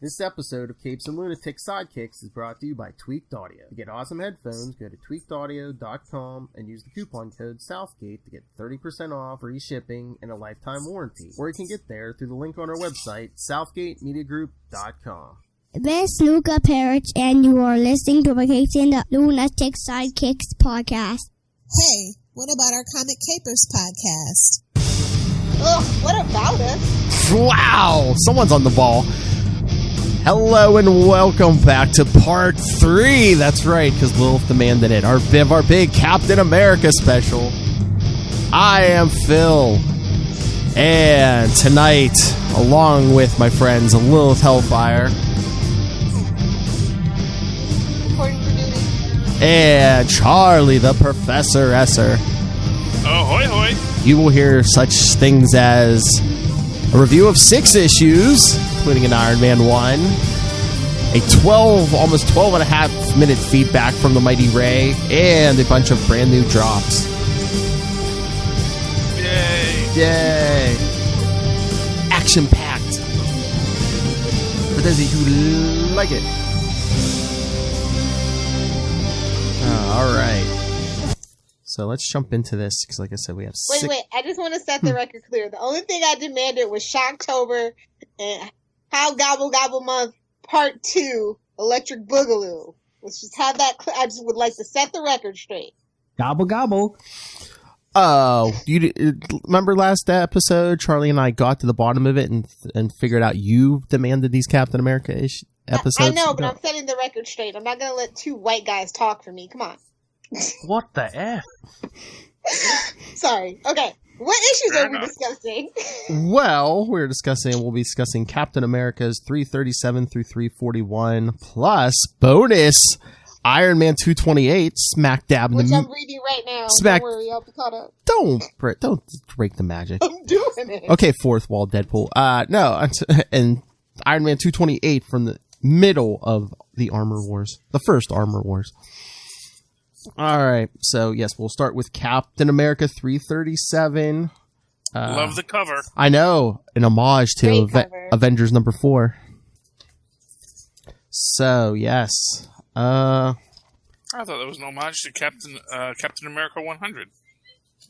This episode of Capes and Lunatic Sidekicks is brought to you by Tweaked Audio. To get awesome headphones, go to tweakedaudio.com and use the coupon code Southgate to get 30% off, free shipping, and a lifetime warranty. Or you can get there through the link on our website, southgatemediagroup.com. This is Luca Perich, and you are listening to the Capes and Lunatic Sidekicks podcast. Hey, what about our Comic Capers podcast? Ugh, what about us? Wow, someone's on the ball. Hello and welcome back to part 3. That's right, because Lilith demanded it. Our big Captain America special. I am Phil. And tonight, along with my friends Lilith Hellfire. Reporting for duty. And Charlie the Professor Esser. Oh, hoy hoy. You will hear such things as a review of 6 issues, including an Iron Man 1, almost 12 and a half minute feedback from the Mighty Ray, and a bunch of brand new drops. Yay! Action-packed. For those of you who like it. All right. So let's jump into this, because like I said, we have 6... Wait, I just want to set the record clear. The only thing I demanded was Shocktober and How Gobble Gobble Month Part 2, Electric Boogaloo. Let's just have that... I just would like to set the record straight. Gobble gobble. Oh, you remember last episode, Charlie and I got to the bottom of it and figured out you demanded these Captain America episodes? I know, but I'm setting the record straight. I'm not going to let 2 white guys talk for me. Come on. What the F? Sorry. Okay. What issues are we discussing? Well, we'll be discussing Captain America's 337 through 341, plus bonus Iron Man 228, smack dab in the... Which I'm reading right now. Don't worry, I'll be caught up. Don't break the magic. I'm doing it. Okay, fourth wall Deadpool. No, and Iron Man 228 from the middle of the Armor Wars. The first Armor Wars. All right, so yes, we'll start with Captain America 337. Love the cover. I know, an homage to Avengers number 4. So yes, I thought that was an homage to Captain America 100.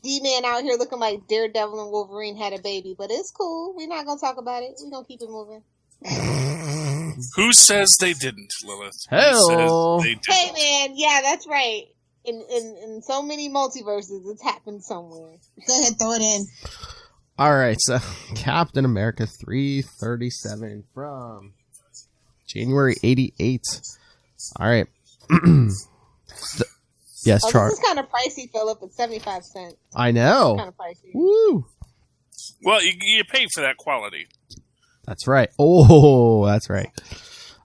D-Man out here looking like Daredevil and Wolverine had a baby, but it's cool. We're not gonna talk about it. We're gonna keep it moving. Who says they didn't, Lilith? Hello. Hey man, yeah, that's right. In so many multiverses, it's happened somewhere. Go ahead, throw it in. All right, so Captain America 337 from January 88. All right. Yes, Charlie. This is kind of pricey, Philip. It's 75 cents. I know. Kind of pricey. Woo. Well, you pay for that quality. That's right. Oh, that's right.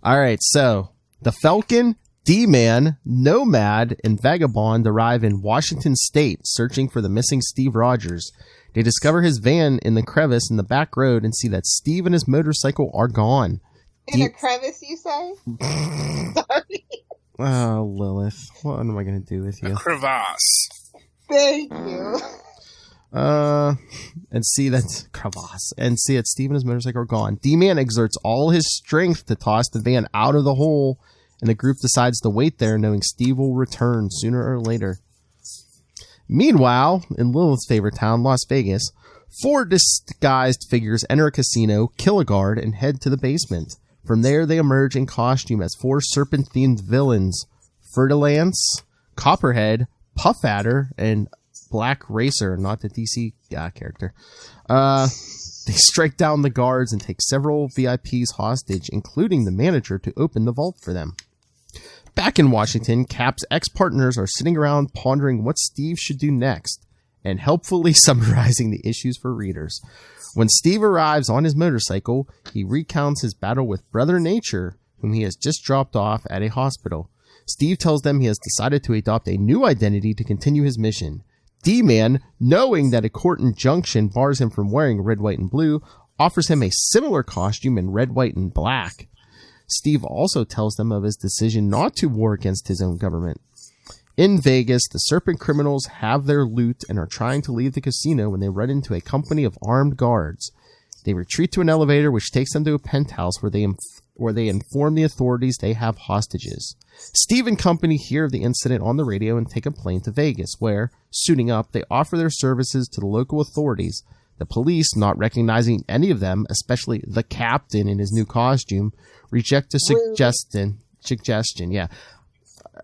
All right, so the Falcon, D-Man, Nomad, and Vagabond arrive in Washington State searching for the missing Steve Rogers. They discover his van in the crevice in the back road and see that Steve and his motorcycle are gone. In a crevice, you say? Sorry. Oh, Lilith. What am I going to do with you? A crevasse. Thank you. And see that Steve and his motorcycle are gone. D-Man exerts all his strength to toss the van out of the hole, and the group decides to wait there, knowing Steve will return sooner or later. Meanwhile, in Lilith's favorite town, Las Vegas, 4 disguised figures enter a casino, kill a guard, and head to the basement. From there, they emerge in costume as 4 serpent-themed villains: Fer-de-Lance, Copperhead, Puff Adder, and Black Racer, not the DC character. They strike down the guards and take several VIPs hostage, including the manager, to open the vault for them. Back in Washington, Cap's ex-partners are sitting around pondering what Steve should do next, and helpfully summarizing the issues for readers. When Steve arrives on his motorcycle, he recounts his battle with Brother Nature, whom he has just dropped off at a hospital. Steve tells them he has decided to adopt a new identity to continue his mission. D-Man, knowing that a court injunction bars him from wearing red, white, and blue, offers him a similar costume in red, white, and black. Steve also tells them of his decision not to war against his own government. In Vegas, the Serpent criminals have their loot and are trying to leave the casino when they run into a company of armed guards. They retreat to an elevator which takes them to a penthouse where where they inform the authorities they have hostages. Steve and company hear of the incident on the radio and take a plane to Vegas, where, suiting up, they offer their services to the local authorities. The police, not recognizing any of them, especially the captain in his new costume, reject the suggestion. Yeah.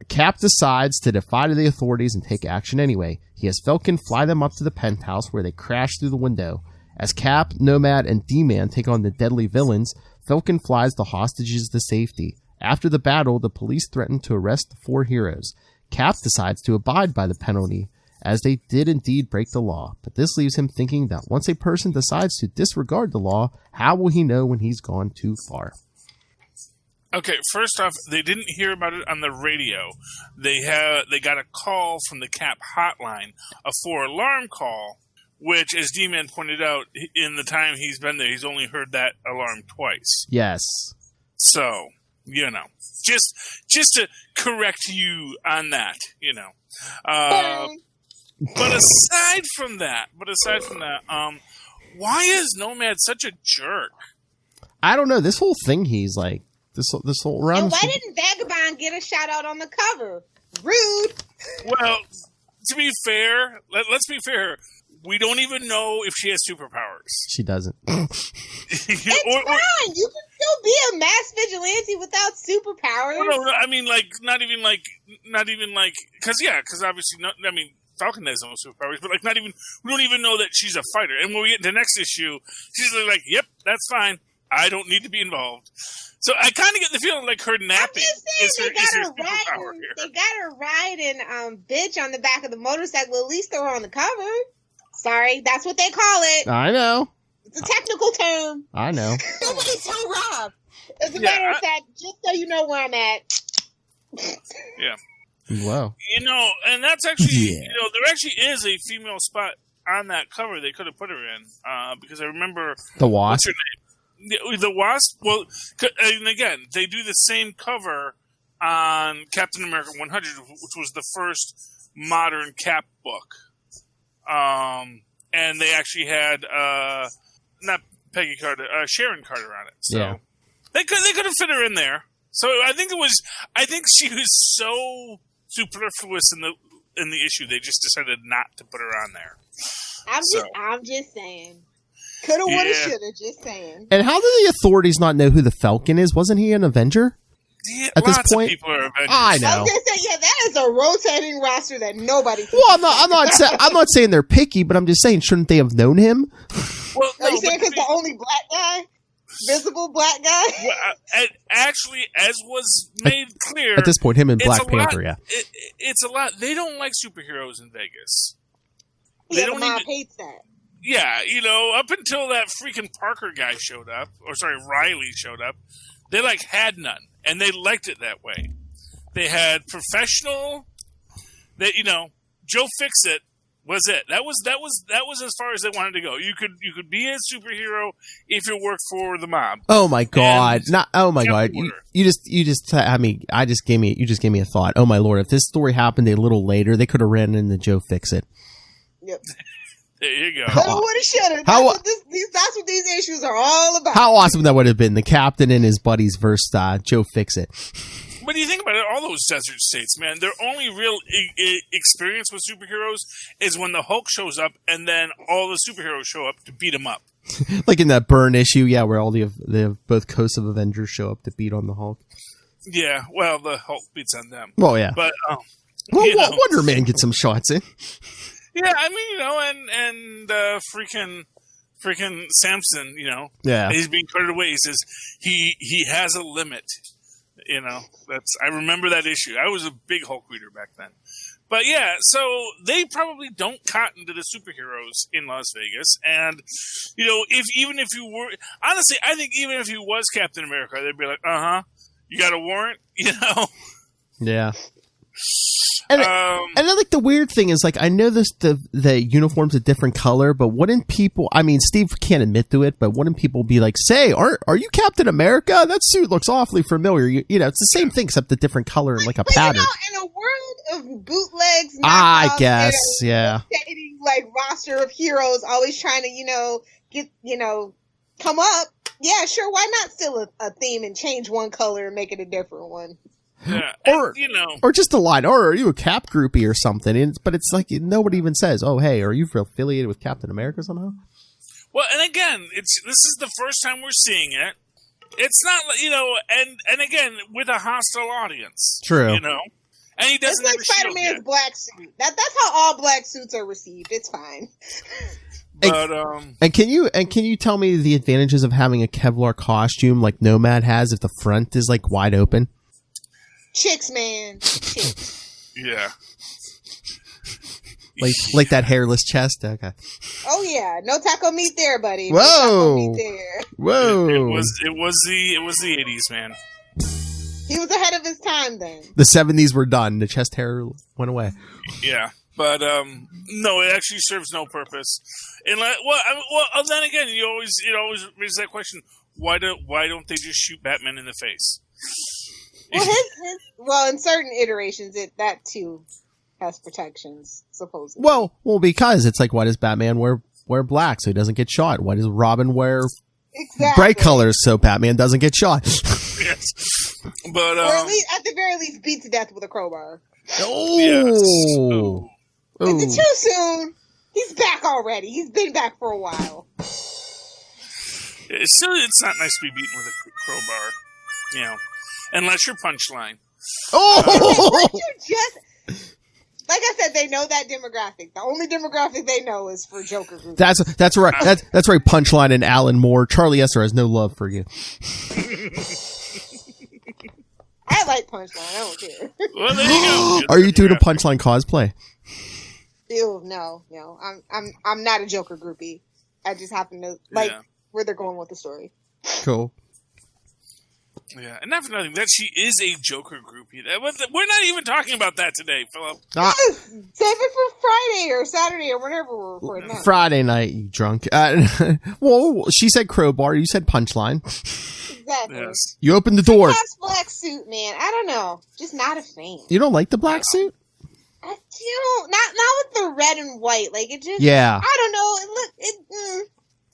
Cap decides to defy the authorities and take action anyway. He has Falcon fly them up to the penthouse, where they crash through the window. As Cap, Nomad, and D-Man take on the deadly villains, Falcon flies the hostages to safety. After the battle, the police threaten to arrest the 4 heroes. Cap decides to abide by the penalty, as they did indeed break the law. But this leaves him thinking that once a person decides to disregard the law, how will he know when he's gone too far? Okay, first off, they didn't hear about it on the radio. They got a call from the Cap hotline, a 4-alarm call, which, as D-Man pointed out, in the time he's been there, he's only heard that alarm twice. Yes. So, just to correct you on that, But aside from that, why is Nomad such a jerk? I don't know. This whole thing, he's like, this whole round. And why didn't Vagabond get a shout out on the cover? Rude. Well, to be fair, let's be fair. We don't even know if she has superpowers. She doesn't. It's fine. You can still be a mass vigilante without superpowers. Well, no, I mean, not even because obviously, Falcon has no superpowers, but we don't even know that she's a fighter. And when we get into the next issue, she's like, "Yep, that's fine. I don't need to be involved." So I kind of get the feeling like her napping is her superpower here. They got her riding bitch on the back of the motorcycle. At least throw her on the cover. Sorry, that's what they call it. I know. It's a technical term. I know. Nobody tell Rob. As a matter of fact, just so you know where I'm at. Yeah. Wow. And that's actually, there actually is a female spot on that cover they could have put her in, because I remember the Wasp. What's her name? The Wasp. Well, and again, they do the same cover on Captain America 100, which was the first modern Cap book. And they actually had not Peggy Carter, Sharon Carter on it. So yeah. they could have fit her in there. So I think she was so superfluous in the issue, they just decided not to put her on there. I'm just saying. Coulda, woulda, shoulda. Just saying. And how do the authorities not know who the Falcon is? Wasn't he an Avenger? Yeah, at this point, of people are Avengers. I know. I was gonna say, that is a rotating roster that nobody. Well, I'm not saying they're picky, but I'm just saying, shouldn't they have known him? Well, are you saying because the only black guy, visible black guy? Well, actually, as was made clear at this point, him and Black Panther, it's a lot. They don't like superheroes in Vegas. The mob hates that. Yeah, up until that freaking Parker guy showed up, Riley showed up, they had none. And they liked it that way. They had professional. That Joe Fixit was it. That was as far as they wanted to go. You could be a superhero if you work for the mob. Oh my god! God! You just gave me a thought. Oh my lord! If this story happened a little later, they could have ran into Joe Fixit. Yep. There you go. Coulda, woulda, shoulda. That's what these issues are all about. How awesome that would have been! The captain and his buddies versus Joe Fixit. When you think about it, all those desert states, man, their only real experience with superheroes is when the Hulk shows up, and then all the superheroes show up to beat him up. Like in that Byrne issue, where all the both coasts of Avengers show up to beat on the Hulk. Yeah, well, the Hulk beats on them. Well, yeah, but Wonder Man gets some shots in. Yeah, I mean, and freaking Samson, yeah, he's being carted away. He says he has a limit. I remember that issue. I was a big Hulk reader back then. But yeah, so they probably don't cotton to the superheroes in Las Vegas. And, even if you were, honestly, I think even if he was Captain America, they'd be like, you got a warrant? Yeah. And then, the weird thing is, I know the uniform's a different color, but wouldn't people, Steve can't admit to it, but wouldn't people be like, say, are you Captain America? That suit looks awfully familiar. It's the same thing, except a different color and a pattern. In a world of bootlegs, I guess, yeah. Roster of heroes always trying to, get, come up. Yeah, sure. Why not steal a theme and change one color and make it a different one? Yeah, Or and, or just a line, or are you a Cap groupie or something? But it's like nobody even says, "Oh, hey, are you affiliated with Captain America somehow?" Well, and again, this is the first time we're seeing it. It's not, and again with a hostile audience. True. And he doesn't It's like have a shield Spider-Man's yet. black suit. That's how all black suits are received. It's fine. But And can you tell me the advantages of having a Kevlar costume like Nomad has if the front is like wide open? Chicks, man. Chicks. yeah. Like that hairless chest? Okay. Oh yeah, no taco meat there, buddy. Whoa. No taco meat there. Whoa. It was the 80s, man. He was ahead of his time then. The 70s were done. The chest hair went away. Yeah, but no, it actually serves no purpose. And then again, it always raises that question: why don't they just shoot Batman in the face? Well, in certain iterations, that too has protections, supposedly. Well, because it's like, why does Batman wear black so he doesn't get shot? Why does Robin wear bright colors so Batman doesn't get shot? Yes, but or at the very least, beat to death with a crowbar. Oh, yes. Is it too soon? He's back already. He's been back for a while. It's not nice to be beaten with a crowbar, unless you're Punchline. Oh, Like I said, they know that demographic. The only demographic they know is for Joker groups. that's right. That's right. Punchline and Alan Moore. Charlie Esser has no love for you. I like Punchline. I don't care. Well, there you go. Are you doing a Punchline cosplay? Ew, no. I'm not a Joker groupie. I just happen to like where they're going with the story. Cool. Yeah, and not for nothing, that she is a Joker groupie. We're not even talking about that today, Philip. Save it for Friday or Saturday or whenever we're recording that. Friday night, you drunk. Well, she said crowbar. You said Punchline. Exactly. Yes. You opened the door. That's black suit, man. I don't know. Just not a fan. You don't like the black suit? I do. Not with the red and white. Like it just. Yeah. I don't know.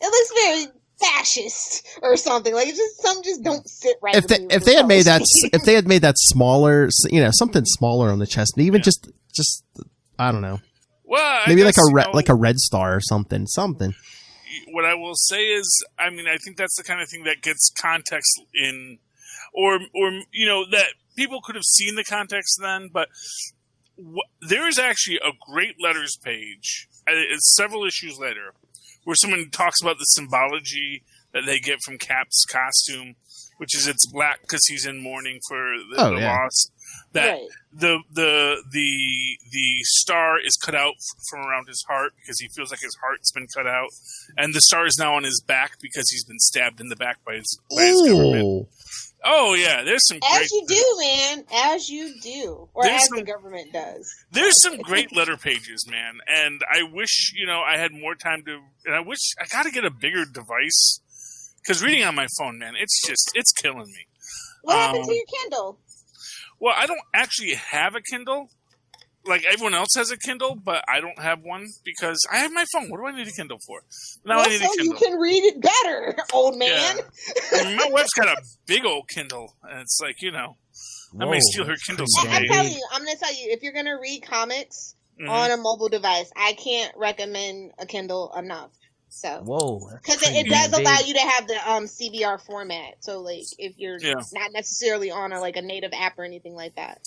It looks very fascist or something. Like some just don't sit right. If they had made that smaller, something smaller on the chest, even just I don't know. Well, maybe guess, like a red star or something. What I will say is, I think that's the kind of thing that gets context in, or that people could have seen the context then, but there is actually a great letters page. It's several issues later, where someone talks about the symbology that they get from Cap's costume, which is it's black because he's in mourning for the loss. That the star is cut out from around his heart because he feels like his heart's been cut out, and the star is now on his back because he's been stabbed in the back by his government. Oh yeah, there's some great... As you do, man. As you do. Or as the government does. There's some great letter pages, man. And I wish, I had more time to... And I wish... I gotta get a bigger device. Because reading on my phone, man, it's killing me. What happened to your Kindle? Well, I don't actually have a Kindle. Like, everyone else has a Kindle, but I don't have one because I have my phone. What do I need a Kindle for? Now I need a Kindle. You can read it better, old man. Yeah. My wife's got a big old Kindle, and it's like, I may steal her Kindle someday. I'm going to tell you, if you're going to read comics on a mobile device, I can't recommend a Kindle enough. So, because it does allow you to have the CBR format. So, like, if you're not necessarily on a native app or anything like that.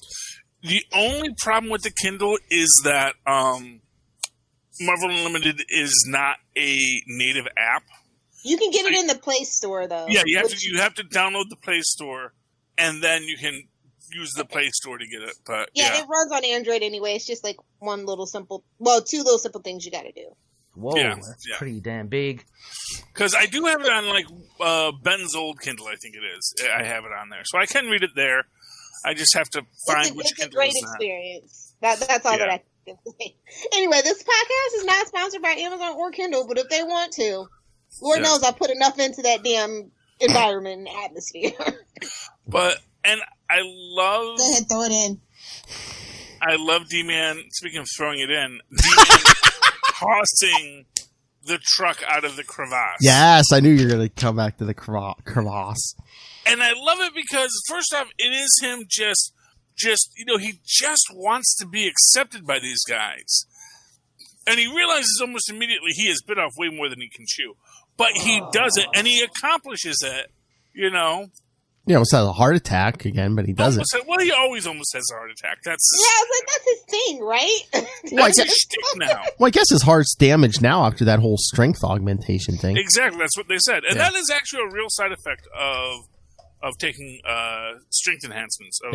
The only problem with the Kindle is that Marvel Unlimited is not a native app. You can get it in the Play Store, though. Yeah, you have to download the Play Store, and then you can use the Play Store to get it. But it runs on Android anyway. It's just like two little simple things you got to do. Whoa, that's pretty damn big. Because I do have it on Ben's old Kindle, I think it is. I have it on there, so I can read it there. I just have to find which Kindle it's a great experience. That's all that I can say. Anyway, this podcast is not sponsored by Amazon or Kindle, but if they want to, Lord knows I put enough into that damn environment and atmosphere. And I love... Go ahead, throw it in. I love D-Man, speaking of throwing it in, D-Man tossing the truck out of the crevasse. Yes, I knew you were going to come back to the crevasse. And I love it because, first off, it is him just he just wants to be accepted by these guys. And he realizes almost immediately he has bit off way more than he can chew. But he does it, and he accomplishes it, He almost has a heart attack again, but he does it. Well, he always almost has a heart attack. I was like, that's his thing, right? That's his shtick now. Well, I guess his heart's damaged now after that whole strength augmentation thing. Exactly, that's what they said. And that is actually a real side effect of taking strength enhancements of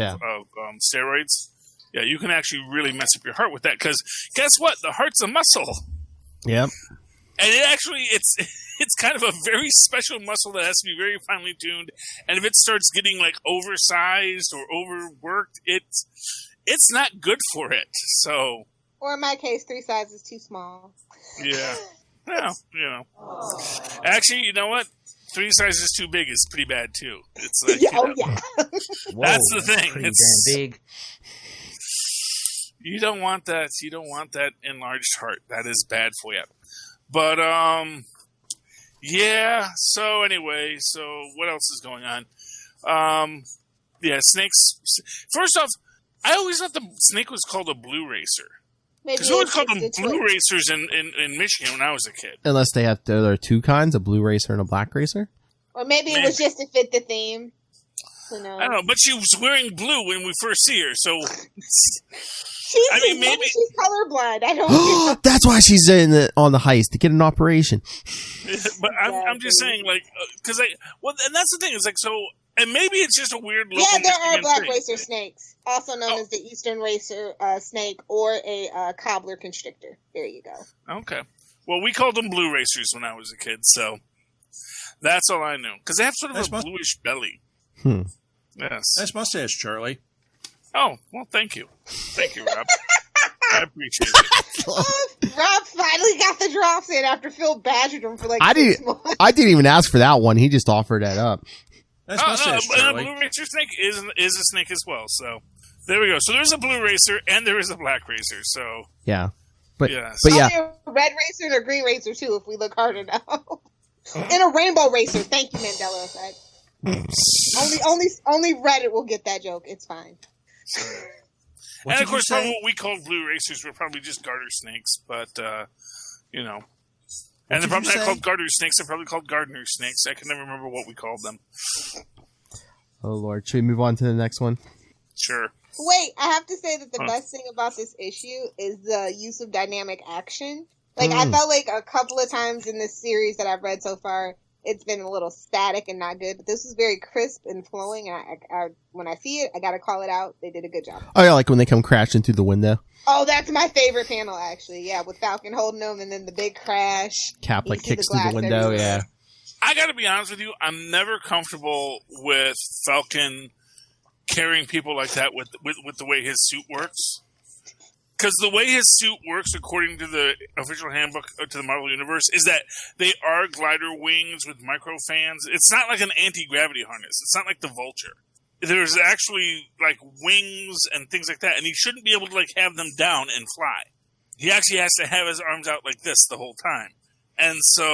steroids. Yeah, you can actually really mess up your heart with that, because guess what? The heart's a muscle. Yep. And it's kind of a very special muscle that has to be very finely tuned. And if it starts getting like oversized or overworked, it's not good for it. So, or in my case, 3 sizes too small. Yeah. Well, Actually, you know what? 3 sizes too big is pretty bad too. It's like, that's the thing. It's damn big. You don't want that. You don't want that enlarged heart. That is bad for you. But so anyway, what else is going on? Snakes. First off, I always thought the snake was called a blue racer. Because we always called them blue racers in Michigan when I was a kid. Unless there are 2 kinds, a blue racer and a black racer? Or maybe it was just to fit the theme. I don't know, but she was wearing blue when we first see her, so... maybe she's colorblind. I don't know. That's why she's on the heist, to get an operation. But I'm just saying, like, because and that's the thing, is like, so, and maybe it's just a weird look. Yeah, there are black racer snakes, also known as the Eastern racer snake or a cobbler constrictor. There you go. Okay. Well, we called them blue racers when I was a kid, so that's all I knew. Because they have sort of a bluish belly. Yes. Nice mustache, Charlie. Oh, well, thank you. Thank you, Rob. I appreciate it. Rob finally got the drops in after Phil badgered him for like I 6 months. I didn't even ask for that one. He just offered that up. Nice mustache, Charlie. A blue racer snake is a snake as well. So there we go. So there's a blue racer and there is a black racer. So yeah, but yes. but yeah, a red racer and a green racer too. If we look hard enough, and a rainbow racer. Thank you, Mandela effect. Only Reddit will get that joke. It's fine. And of course, probably what we called blue racers were probably just garter snakes, but and the problem I called garter snakes, they're probably called gardener snakes. I can never remember what we called them. Oh Lord, should we move on to the next one? Sure. Wait, I have to say that the best thing about this issue is the use of dynamic action. Like I felt like a couple of times in this series that I've read so far, it's been a little static and not good, but this was very crisp and flowing. And I when I see it, I gotta call it out. They did a good job. Oh yeah, like when they come crashing through the window. Oh, that's my favorite panel, actually. Yeah, with Falcon holding them, and then the big crash. Cap like kicks through the window. Everywhere. Yeah. I gotta be honest with you. I'm never comfortable with Falcon carrying people like that with the way his suit works. Because the way his suit works, according to the official handbook to the Marvel Universe, is that they are glider wings with micro fans. It's not like an anti-gravity harness. It's not like the Vulture. There's actually like wings and things like that, and he shouldn't be able to like have them down and fly. He actually has to have his arms out like this the whole time. And so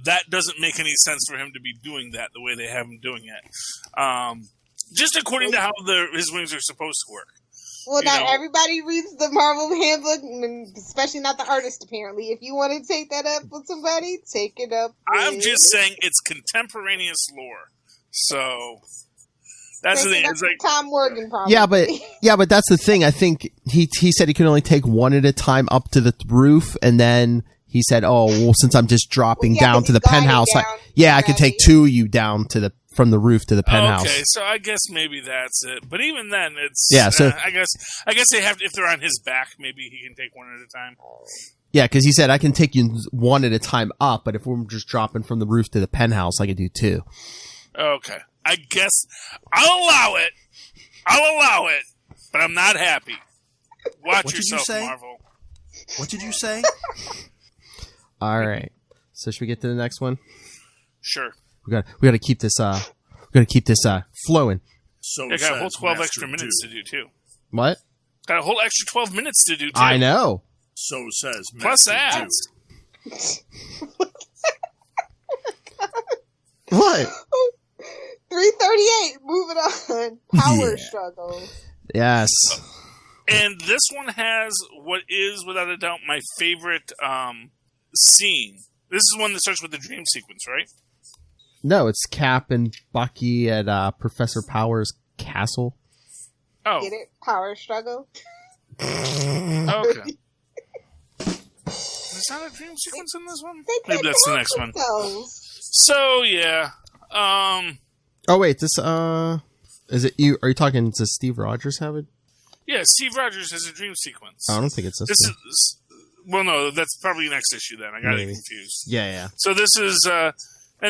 that doesn't make any sense for him to be doing that the way they have him doing it. Just according to how his wings are supposed to work. Well, not everybody reads the Marvel handbook, especially not the artist, apparently. If you want to take that up with somebody, take it up with... I'm just saying it's contemporaneous lore. So, that's the thing. It's like Tom Morgan, probably. Yeah, but that's the thing. I think he said he could only take one at a time up to the roof, and then he said, oh, well, since I'm just dropping down to the penthouse, I could take 2 of you down to from the roof to the penthouse. Okay, so I guess maybe that's it. But even then, it's So I guess they have to, if they're on his back, maybe he can take one at a time. Yeah, because he said I can take you one at a time up, but if we're just dropping from the roof to the penthouse, I could do 2. Okay, I guess I'll allow it, but I'm not happy. Watch yourself, Marvel. What did you say? All right. So should we get to the next one? Sure. We got to keep this flowing. So got a whole 12 extra minutes to do too. What? Got a whole extra 12 minutes to do too. I know. So says plus Master ads. What? 338. Moving on. Power struggle. Yes. And this one has what is, without a doubt, my favorite scene. This is one that starts with the dream sequence, right? No, it's Cap and Bucky at Professor Power's castle. Oh. Get it? Power struggle? Okay. Is that a dream sequence in this one? Maybe that's the next one. So, yeah. Oh, wait, this, is it you? Are you talking to Steve Rogers have it? Yeah, Steve Rogers has a dream sequence. I don't think it's this one. Well, no, that's probably next issue then. I got it confused. Yeah. So this is, and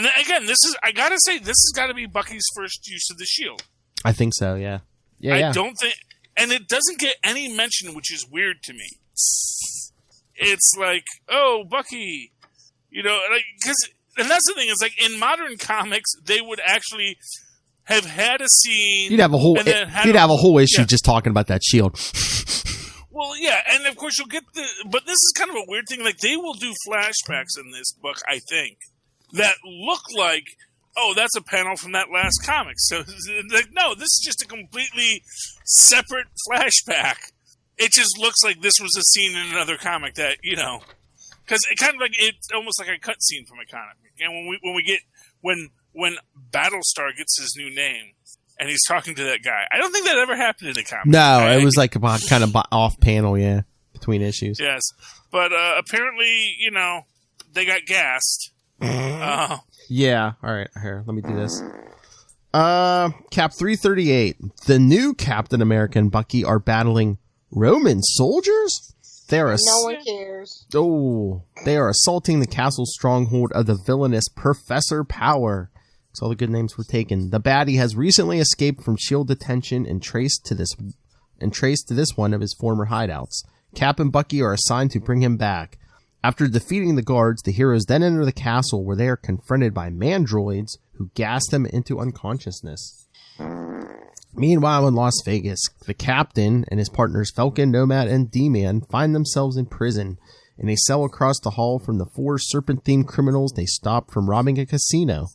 then, again, I gotta say, this has got to be Bucky's first use of the shield. I think so, yeah. I don't think, and it doesn't get any mention, which is weird to me. It's like, oh, Bucky, and that's the thing, is like, in modern comics, they would actually have had a scene. You'd have a whole issue just talking about that shield. Well, yeah, and of course you'll get but this is kind of a weird thing. Like, they will do flashbacks in this book, I think, that look like, oh, that's a panel from that last comic. So, like, no, this is just a completely separate flashback. It just looks like this was a scene in another comic that, because it kind of like, it's almost like a cut scene from a comic. And when Battlestar gets his new name, and he's talking to that guy. I don't think that ever happened in a comic. No, right? It was like about kind of off panel, between issues. Yes. But apparently, they got gassed. Yeah. All right. Here, let me do this. Cap 338. The new Captain America and Bucky are battling Roman soldiers? No one cares. Oh, they are assaulting the castle stronghold of the villainous Professor Power. So all the good names were taken. The baddie has recently escaped from S.H.I.E.L.D. detention and traced to this one of his former hideouts. Cap and Bucky are assigned to bring him back. After defeating the guards, the heroes then enter the castle where they are confronted by mandroids who gas them into unconsciousness. Meanwhile, in Las Vegas, the captain and his partners Falcon, Nomad, and D-Man find themselves in prison in a cell across the hall from the 4 serpent-themed criminals they stopped from robbing a casino.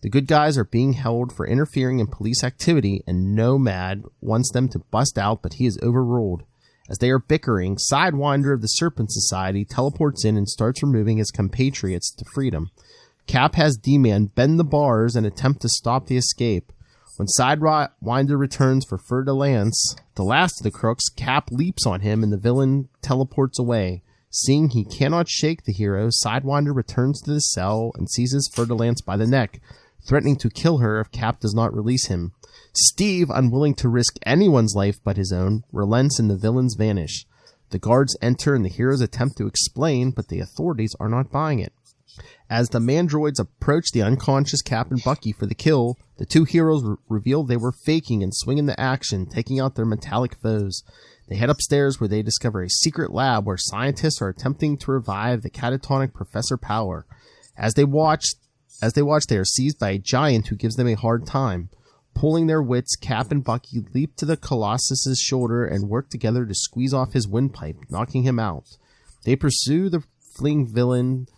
The good guys are being held for interfering in police activity, and Nomad wants them to bust out, but he is overruled. As they are bickering, Sidewinder of the Serpent Society teleports in and starts removing his compatriots to freedom. Cap has D-Man bend the bars and attempt to stop the escape. When Sidewinder returns for Fer-de-Lance, the last of the crooks, Cap leaps on him and the villain teleports away. Seeing he cannot shake the hero, Sidewinder returns to the cell and seizes Fer-de-Lance by the neck, threatening to kill her if Cap does not release him. Steve, unwilling to risk anyone's life but his own, relents and the villains vanish. The guards enter and the heroes attempt to explain, but the authorities are not buying it. As the mandroids approach the unconscious Cap and Bucky for the kill, the two heroes reveal they were faking and swing into action, taking out their metallic foes. They head upstairs where they discover a secret lab where scientists are attempting to revive the catatonic Professor Power. As they watch, they are seized by a giant who gives them a hard time. Pulling their wits, Cap and Bucky leap to the Colossus's shoulder and work together to squeeze off his windpipe, knocking him out. They pursue the fleeing villains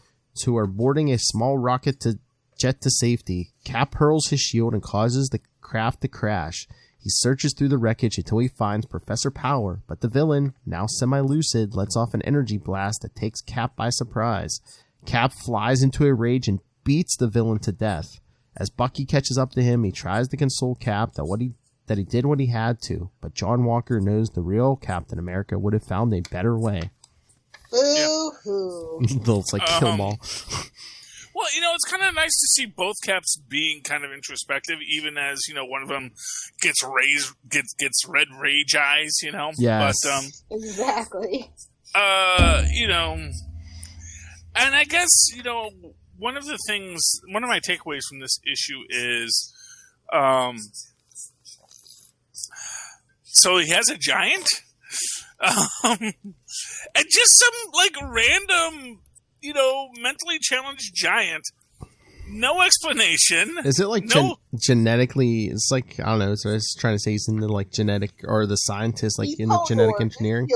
who are boarding a small rocket to jet to safety. Cap hurls his shield and causes the craft to crash. He searches through the wreckage until he finds Professor Power, but the villain, now semi-lucid, lets off an energy blast that takes Cap by surprise. Cap flies into a rage and beats the villain to death. As Bucky catches up to him, he tries to console Cap that he did what he had to, but John Walker knows the real Captain America would have found a better way. Boo-hoo. It's like kill 'em all. Well, it's kind of nice to see both Caps being kind of introspective, even as, one of them gets red rage eyes, Yes. But, exactly. And I guess, one of my takeaways from this issue is, so he has a giant, and just some random, mentally challenged giant. No explanation. Is it genetically? It's I don't know. So I was trying to say he's in the genetic or the scientist in the genetic engineering.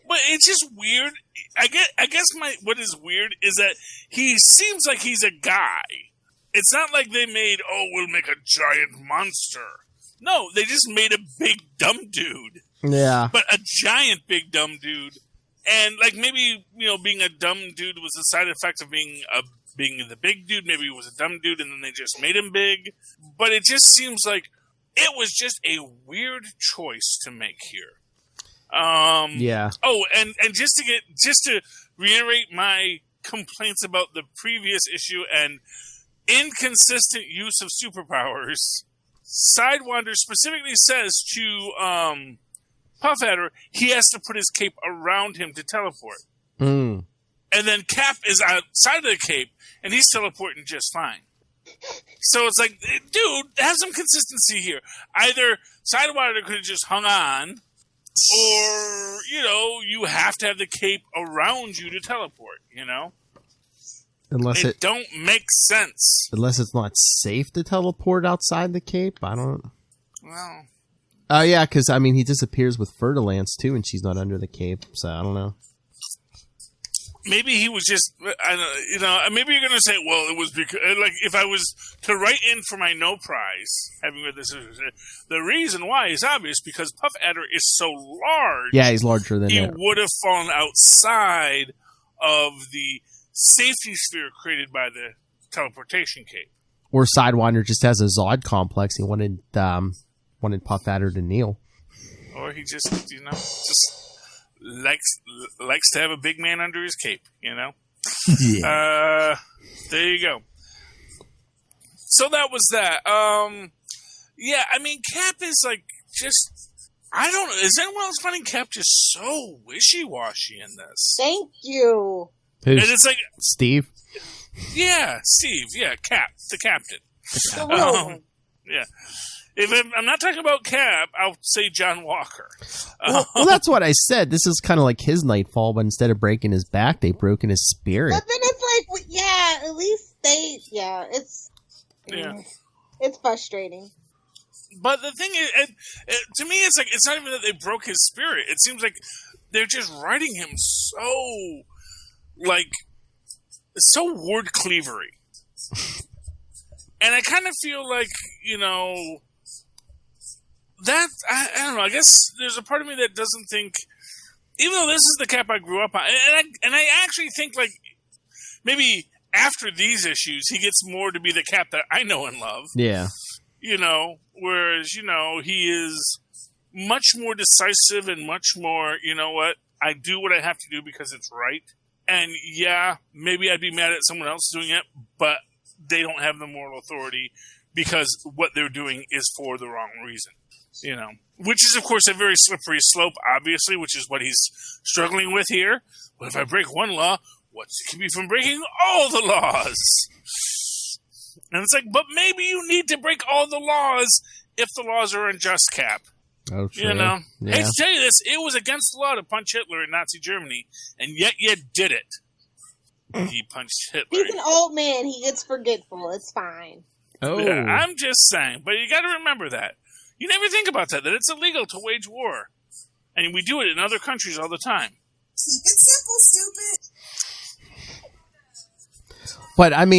But it's just weird. I guess what is weird is that he seems like he's a guy. It's not like they made, we'll make a giant monster. No, they just made a big dumb dude. Yeah. But a giant big dumb dude. And like maybe, being a dumb dude was a side effect of being the big dude. Maybe he was a dumb dude and then they just made him big. But it just seems like it was just a weird choice to make here. Yeah. Oh, and just to reiterate my complaints about the previous issue and inconsistent use of superpowers, Sidewinder specifically says to Puff Adder he has to put his cape around him to teleport. Mm. And then Cap is outside of the cape and he's teleporting just fine. So it's like, dude, have some consistency here. Either Sidewinder could have just hung on, or, you have to have the cape around you to teleport, Unless it don't make sense. Unless it's not safe to teleport outside the cape. I don't... Well... Oh, yeah, because, he disappears with Fer-de-Lance, too, and she's not under the cape, so I don't know. Maybe he was just, maybe you're going to say, well, it was because, like, if I was to write in for my no prize, having read this, the reason why is obvious, because Puff Adder is so large. Yeah, he's larger than he that. would have fallen outside of the safety sphere created by the teleportation cape. Or Sidewinder just has a Zod complex. He wanted Puff Adder to kneel. Or he just likes to have a big man under his cape, Yeah. There you go. So that was that. Cap is like just, I don't know. Is anyone else finding Cap just so wishy-washy in this? Thank you. Who's And it's like Steve? Yeah, Steve. Yeah, Cap, the captain. Yeah. If I'm not talking about Cap, I'll say John Walker. Well, that's what I said. This is kind of like his Nightfall, but instead of breaking his back, they broke in his spirit. But then it's like, at least it's frustrating. But the thing is, to me, it's like, it's not even that they broke his spirit. It seems like they're just writing him so word cleavery. And I kind of feel like, that, I don't know, I guess there's a part of me that doesn't think, even though this is the Cap I grew up on, and I actually think, like, maybe after these issues, he gets more to be the Cap that I know and love. Yeah. Whereas, he is much more decisive and much more, I do what I have to do because it's right. And yeah, maybe I'd be mad at someone else doing it, but they don't have the moral authority because what they're doing is for the wrong reason. Which is, of course, a very slippery slope, obviously, which is what he's struggling with here. But if I break one law, what's to keep me from breaking all the laws? And it's like, but maybe you need to break all the laws if the laws are unjust, Cap. Oh, true. Yeah. Hate to tell you this, it was against the law to punch Hitler in Nazi Germany, and yet you did it. He punched Hitler. He's an old man. He gets forgetful. It's fine. Oh. Yeah, I'm just saying. But you got to remember that. You never think about that it's illegal to wage war. And we do it in other countries all the time. Keep it simple, stupid. But, and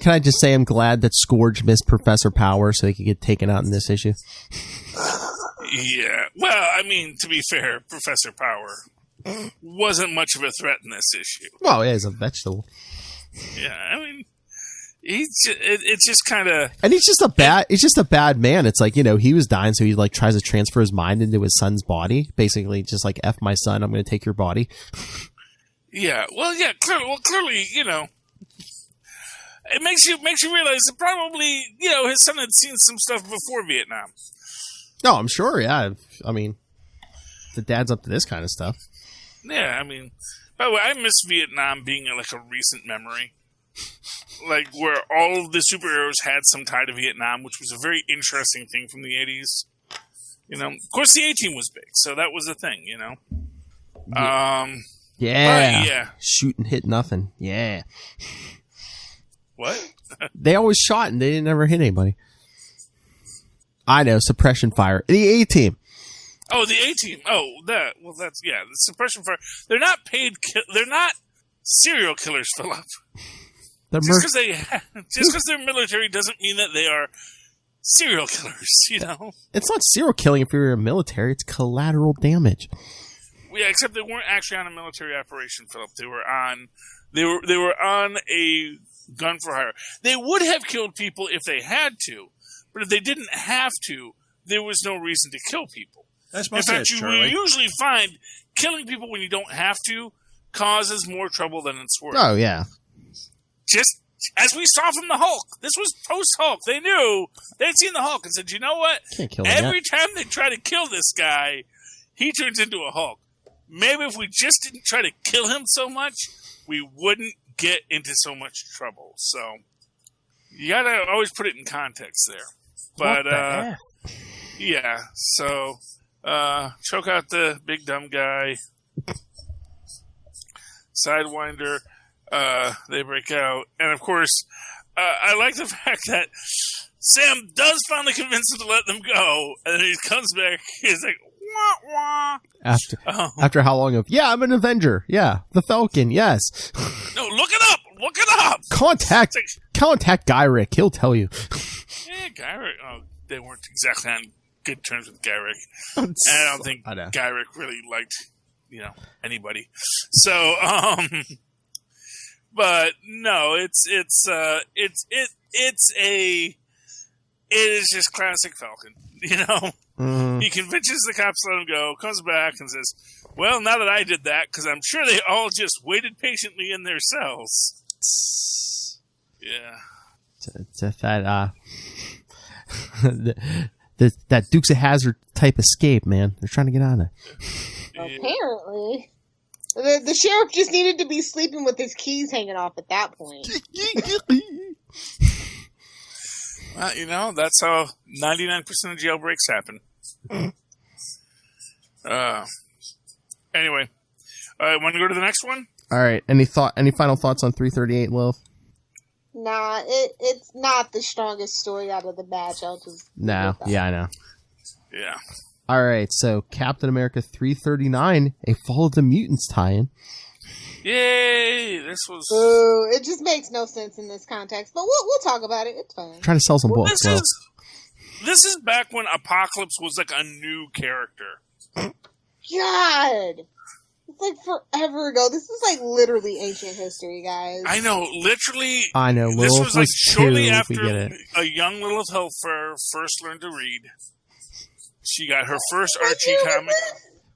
can I just say I'm glad that Scourge missed Professor Power so he could get taken out in this issue? Yeah. Well, to be fair, Professor Power wasn't much of a threat in this issue. Well, yeah, he's a vegetable. Yeah, it's just kind of, and he's just a bad man. It's like, he was dying, so he tries to transfer his mind into his son's body, basically just like, F my son, I'm going to take your body. Yeah, clearly, it makes you realize that probably, his son had seen some stuff before Vietnam. No, I'm sure. Yeah, the dad's up to this kind of stuff. Yeah, by the way, I miss Vietnam being a recent memory. Where all of the superheroes had some tie to Vietnam, which was a very interesting thing from the 80s. Of course the A-Team was big, so that was the thing, Yeah. Shoot and hit nothing. Yeah. What? They always shot and they didn't ever hit anybody. I know, suppression fire. The A-Team. Oh, the A-Team. Oh, that. Well, that's the suppression fire. They're not paid. They're not serial killers, Philip. Just because they're military doesn't mean that they are serial killers. You know, it's not serial killing if you're in military. It's collateral damage. Yeah, except they weren't actually on a military operation, Philip. They were on. They were on a gun for hire. They would have killed people if they had to, but if they didn't have to, there was no reason to kill people. That's my In fact, sense, you will usually find killing people when you don't have to causes more trouble than it's worth. Oh, yeah. Just as we saw from the Hulk. This was post-Hulk. They knew. They'd seen the Hulk and said, you know what? Can't kill him Every yet. time they try to kill this guy, he turns into a Hulk. Maybe if we just didn't try to kill him so much, we wouldn't get into so much trouble. So you got to always put it in context there. But, yeah. So, choke out the big dumb guy. Sidewinder. They break out. And of course, I like the fact that Sam does finally convince him to let them go. And then he comes back. He's like, wah, wah. After how long of, yeah, I'm an Avenger. Yeah. The Falcon. Yes. No, look it up. Look it up. Contact Gyrick. He'll tell you. Yeah, Gyrick. Oh, they weren't exactly on good terms with Gyrick. And I don't think Gyrick really liked, anybody. So, but no, it is just classic Falcon. He convinces the cops to let him go, comes back and says, well, now that I did that, because I'm sure they all just waited patiently in their cells. Yeah. That Dukes of Hazzard type escape, man. They're trying to get on it. Apparently. The sheriff just needed to be sleeping with his keys hanging off at that point. Well, that's how 99% of jailbreaks happen. Anyway, want to go to the next one? All right. Any final thoughts on 338, Lilith? Nah, it's not the strongest story out of the batch. No, yeah, I know. Yeah. All right, so Captain America 339, a Fall of the Mutants tie-in. Yay! This was. Ooh, it just makes no sense in this context, but we'll talk about it. It's fine. Trying to sell some books. This is back when Apocalypse was like a new character. God. It's like forever ago. This is like literally ancient history, guys. I know, literally. I know. This was like shortly after we get it. A young Lilith Helfer first learned to read. She got her first Archie comic.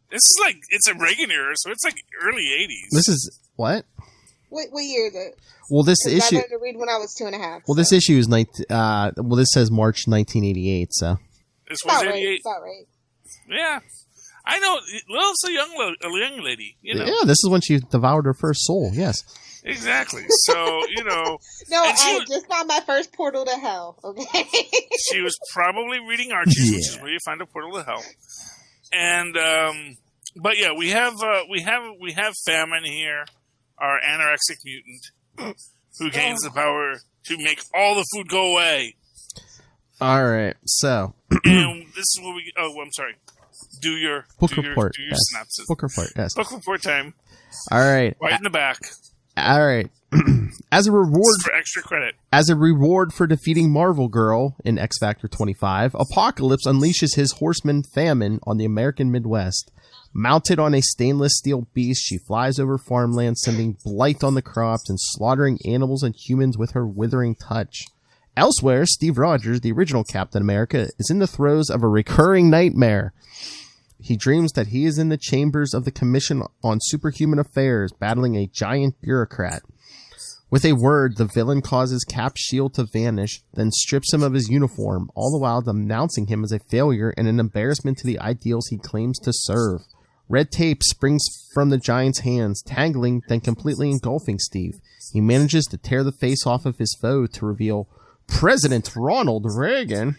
This is like, it's a Reagan era, so it's like early 80s. This is, what? What year is it? Well, this issue. I learned to read when I was 2.5. Well, this issue is this says March 1988, so. This was 88. About right. Yeah. I know. Lilith's a young lady, Yeah, this is when she devoured her first soul, yes. Exactly. So, No, I just found my first portal to hell, okay? She was probably reading Archie, which is where you find a portal to hell. And, but yeah, we have Famine here, our anorexic mutant, who gains the power to make all the food go away. All right, so. And this is what I'm sorry. Do your synopsis. Book report, yes. Book report time. All right. Right in the back. All right. As a reward for extra credit. As a reward for defeating Marvel Girl in X Factor 25, Apocalypse unleashes his horseman Famine on the American Midwest. Mounted on a stainless steel beast, she flies over farmland, sending blight on the crops and slaughtering animals and humans with her withering touch. Elsewhere, Steve Rogers, the original Captain America, is in the throes of a recurring nightmare. He dreams that he is in the chambers of the Commission on Superhuman Affairs, battling a giant bureaucrat. With a word, the villain causes Cap's shield to vanish, then strips him of his uniform, all the while denouncing him as a failure and an embarrassment to the ideals he claims to serve. Red tape springs from the giant's hands, tangling, then completely engulfing Steve. He manages to tear the face off of his foe to reveal President Ronald Reagan,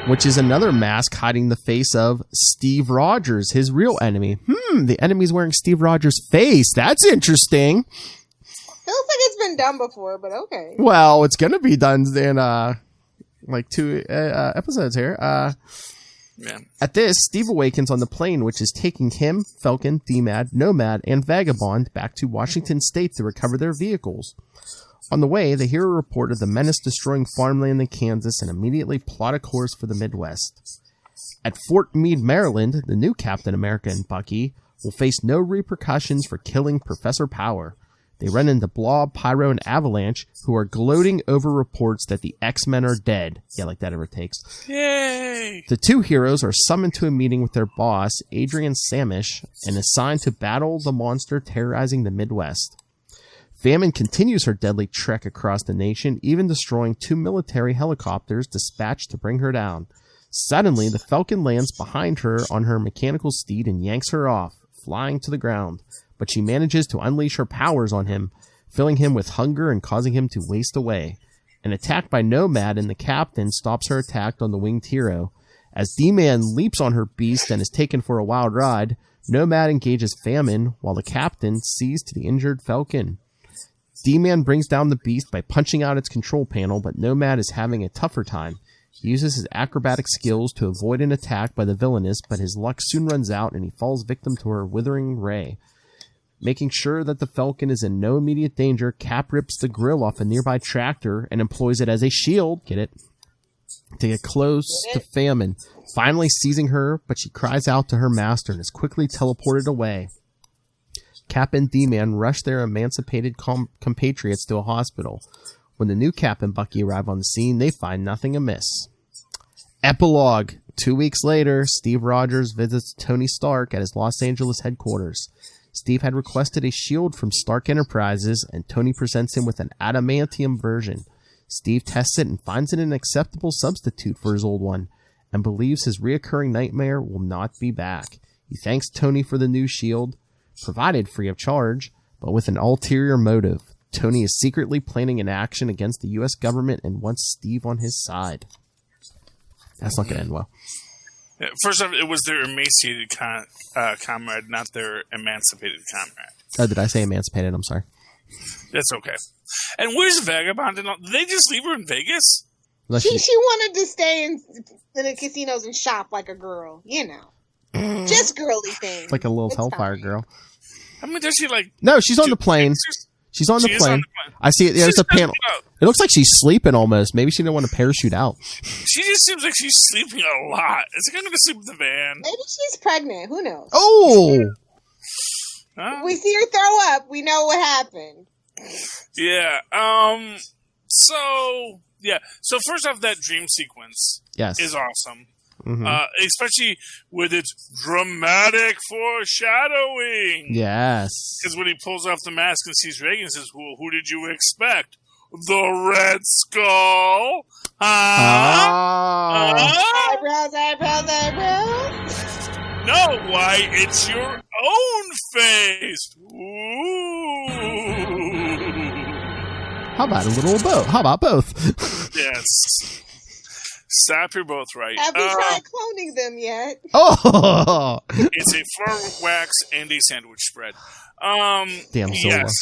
which is another mask hiding the face of Steve Rogers, his real enemy. The enemy's wearing Steve Rogers' face. That's interesting. Feels like it's been done before, but okay. Well, it's going to be done in like 2 episodes here. Yeah. At this, Steve awakens on the plane, which is taking him, Falcon, D-Mad, Nomad, and Vagabond back to Washington State to recover their vehicles. On the way, the hero reported the menace destroying farmland in Kansas and immediately plot a course for the Midwest. At Fort Meade, Maryland, the new Captain America and Bucky will face no repercussions for killing Professor Power. They run into Blob, Pyro, and Avalanche, who are gloating over reports that the X-Men are dead. Yeah, like that ever takes. Yay! The two heroes are summoned to a meeting with their boss, Adrian Samish, and assigned to battle the monster terrorizing the Midwest. Famine continues her deadly trek across the nation, even destroying 2 military helicopters dispatched to bring her down. Suddenly, the Falcon lands behind her on her mechanical steed and yanks her off, flying to the ground. But she manages to unleash her powers on him, filling him with hunger and causing him to waste away. An attack by Nomad and the Captain stops her attack on the winged hero. As D-Man leaps on her beast and is taken for a wild ride, Nomad engages Famine, while the Captain sees to the injured Falcon. D-Man brings down the beast by punching out its control panel, but Nomad is having a tougher time. He uses his acrobatic skills to avoid an attack by the villainess, but his luck soon runs out and he falls victim to her withering ray. Making sure that the Falcon is in no immediate danger, Cap rips the grill off a nearby tractor and employs it as a shield, get it, to get close to Famine, finally seizing her, but she cries out to her master and is quickly teleported away. Cap and D-Man rush their emancipated compatriots to a hospital. When the new Cap and Bucky arrive on the scene, they find nothing amiss. Epilogue. 2 weeks later, Steve Rogers visits Tony Stark at his Los Angeles headquarters. Steve had requested a shield from Stark Enterprises, and Tony presents him with an adamantium version. Steve tests it and finds it an acceptable substitute for his old one, and believes his reoccurring nightmare will not be back. He thanks Tony for the new shield, provided free of charge, but with an ulterior motive. Tony is secretly planning an action against the U.S. government and wants Steve on his side. That's not going to end well. Yeah, first off, it was their emaciated comrade, not their emancipated comrade. Oh, did I say emancipated? I'm sorry. That's okay. And where's Vagabond? And all? Did they just leave her in Vegas? She wanted to stay in the casinos and shop like a girl, you know. Just girly things. Like a little Hellfire girl. I mean, does she like... No, she's on the plane. She's on the plane. I see it. There's a panel. It looks like she's sleeping almost. Maybe she didn't want to parachute out. She just seems like she's sleeping a lot. Is it going to sleep in the van? Maybe she's pregnant. Who knows? Oh! If we see her throw up, we know what happened. Yeah. So first off, that dream sequence is awesome. Mm-hmm. Especially with its dramatic foreshadowing. Yes. Because when he pulls off the mask and sees Reagan, he says, well, who did you expect? The Red Skull? Eyebrows. No, why, it's your own face. Ooh. How about a little of both? How about both? Yes. Stop, you're both right. Have we tried cloning them yet? Oh! It's a fur wax and a sandwich spread. Damn Solo. Yes.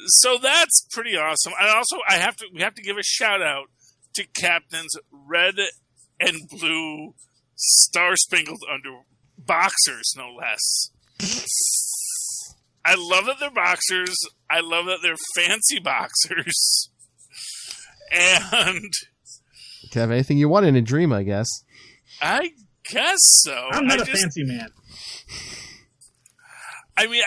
So that's pretty awesome. And also, we have to give a shout out to Captain's red and blue star-spangled boxers, no less. I love that they're boxers. I love that they're fancy boxers. And you can have anything you want in a dream, I guess. I guess so. I'm not a fancy man. I mean,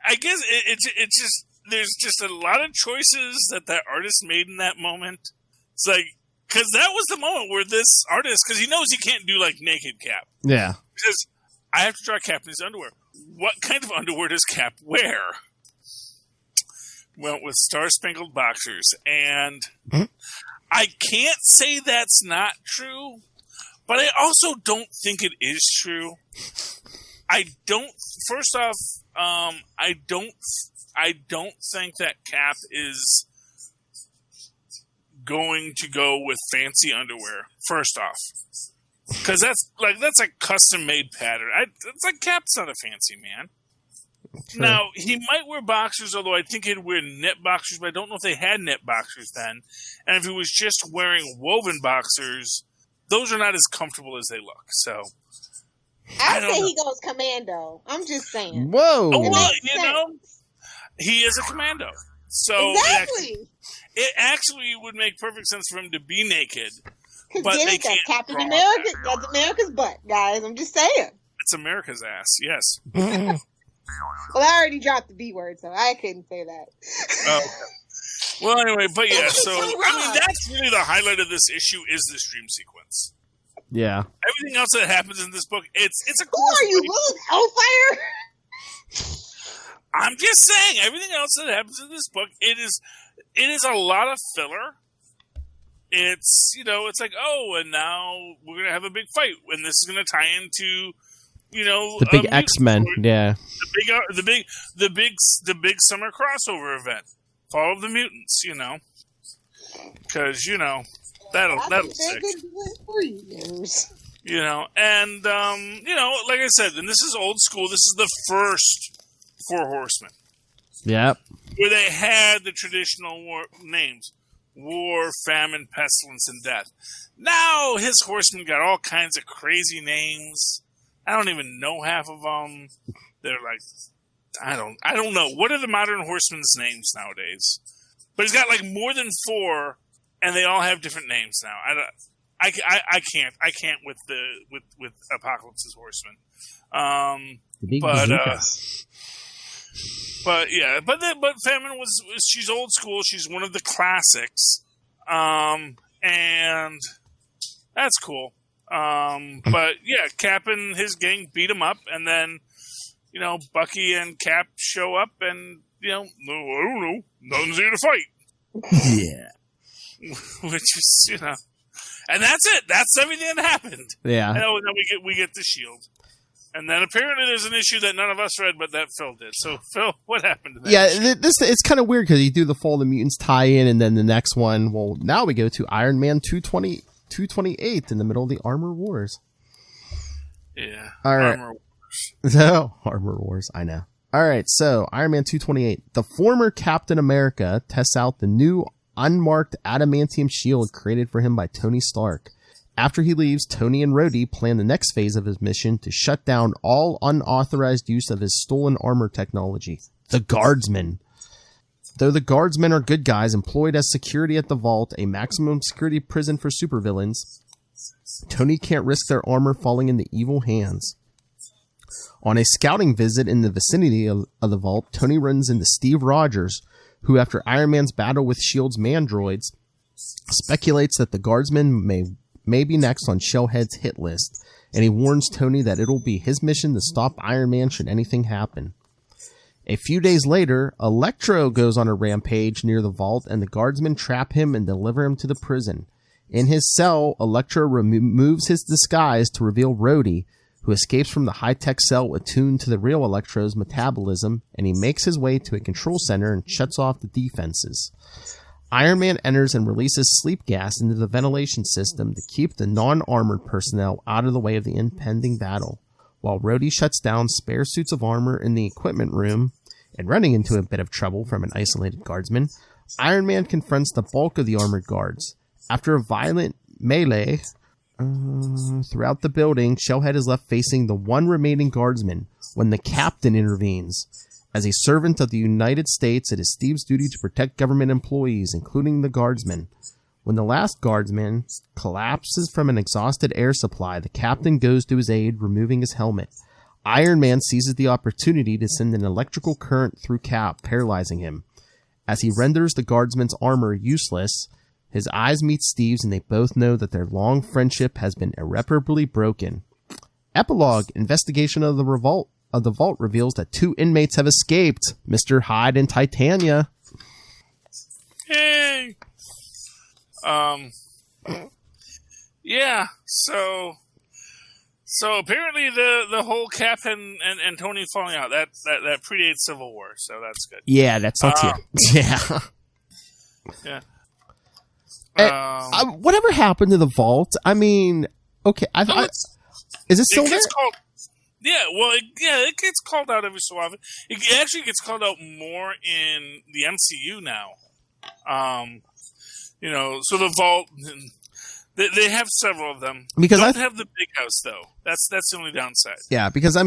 I guess it's just there's just a lot of choices that artist made in that moment. It's like, because that was the moment where this artist, because he knows he can't do like naked Cap. Yeah. He says, I have to draw Cap in his underwear. What kind of underwear does Cap wear? Went with star-spangled boxers. And I can't say that's not true, but I also don't think it is true. First off, I don't think that Cap is going to go with fancy underwear, first off. Because that's a custom-made pattern. It's like Cap's not a fancy man. True. Now, he might wear boxers, although I think he'd wear knit boxers, but I don't know if they had knit boxers then. And if he was just wearing woven boxers, those are not as comfortable as they look. So, I say he goes commando. I'm just saying. Whoa! Oh, well, you know, he is a commando. So exactly. It actually would make perfect sense for him to be naked. But that's Captain America. That's America's butt, guys. I'm just saying. It's America's ass. Yes. Well, I already dropped the B word, so I couldn't say that. Oh, okay. Well, anyway, but yeah, so, I mean, that's really the highlight of this issue is this dream sequence. Yeah. Everything else that happens in this book, it's a Who are you, Lilith Hellfire? I'm just saying, everything else that happens in this book, it is a lot of filler. It's, you know, it's like, oh, and now we're going to have a big fight, and this is going to tie into, you know, the big X-Men, yeah. The big summer crossover event. Fall of the Mutants, you know. Because, you know, that'll stick. You know, and, you know, like I said, and this is old school, this is the first Four Horsemen. Yep. Where they had the traditional names. War, famine, pestilence, and death. Now his horsemen got all kinds of crazy names. I don't even know half of them. They're like, I don't know. What are the modern horsemen's names nowadays? But he's got like more than 4, and they all have different names now. I can't with Apocalypse's horsemen. But yeah, but Famine she's old school. She's one of the classics, and that's cool. But yeah, Cap and his gang beat him up, and then, you know, Bucky and Cap show up, and, you know, no, I don't know, nothing's here to fight. Yeah, which is, you know, and that's it. That's everything that happened. Yeah, and then we get the shield. And then apparently there's an issue that none of us read, but that Phil did. So, Phil, what happened to that? Yeah, it's kind of weird because you do the Fall of the Mutants tie-in, and then the next one, well, now we go to Iron Man 228 in the middle of the Armor Wars. Yeah. All right. Armor Wars. No, Armor Wars, I know. All right, so Iron Man 228. The former Captain America tests out the new unmarked adamantium shield created for him by Tony Stark. After he leaves, Tony and Rhodey plan the next phase of his mission to shut down all unauthorized use of his stolen armor technology, the Guardsmen. Though the Guardsmen are good guys employed as security at the Vault, a maximum security prison for supervillains, Tony can't risk their armor falling into evil hands. On a scouting visit in the vicinity of the Vault, Tony runs into Steve Rogers, who, after Iron Man's battle with S.H.I.E.L.D.'s mandroids, speculates that the Guardsmen may be next on Shellhead's hit list, and he warns Tony that it'll be his mission to stop Iron Man should anything happen. A few days later, Electro goes on a rampage near the Vault, and the Guardsmen trap him and deliver him to the prison. In his cell, Electro removes his disguise to reveal Rhodey, who escapes from the high-tech cell attuned to the real Electro's metabolism, and he makes his way to a control center and shuts off the defenses. Iron Man enters and releases sleep gas into the ventilation system to keep the non-armored personnel out of the way of the impending battle, while Rhodey shuts down spare suits of armor in the equipment room. And running into a bit of trouble from an isolated guardsman, Iron Man confronts the bulk of the armored guards. After a violent melee throughout the building, Shellhead is left facing the one remaining guardsman when the captain intervenes. As a servant of the United States, it is Steve's duty to protect government employees, including the guardsmen. When the last guardsman collapses from an exhausted air supply, the captain goes to his aid, removing his helmet. Iron Man seizes the opportunity to send an electrical current through Cap, paralyzing him. As he renders the guardsman's armor useless, his eyes meet Steve's, and they both know that their long friendship has been irreparably broken. Epilogue: investigation of the Vault reveals that 2 inmates have escaped, Mr. Hyde and Titania. Yay! Yeah, so apparently the whole Cap and Tony falling out, that predates Civil War, so that's good. Yeah, that's here. Yeah. Yeah. Whatever happened to the Vault? I mean, okay, is it still there? Yeah, well, it gets called out every so often. It actually gets called out more in the MCU now. So the Vault, they have several of them. Because don't have the big house though. That's the only downside. Yeah, because I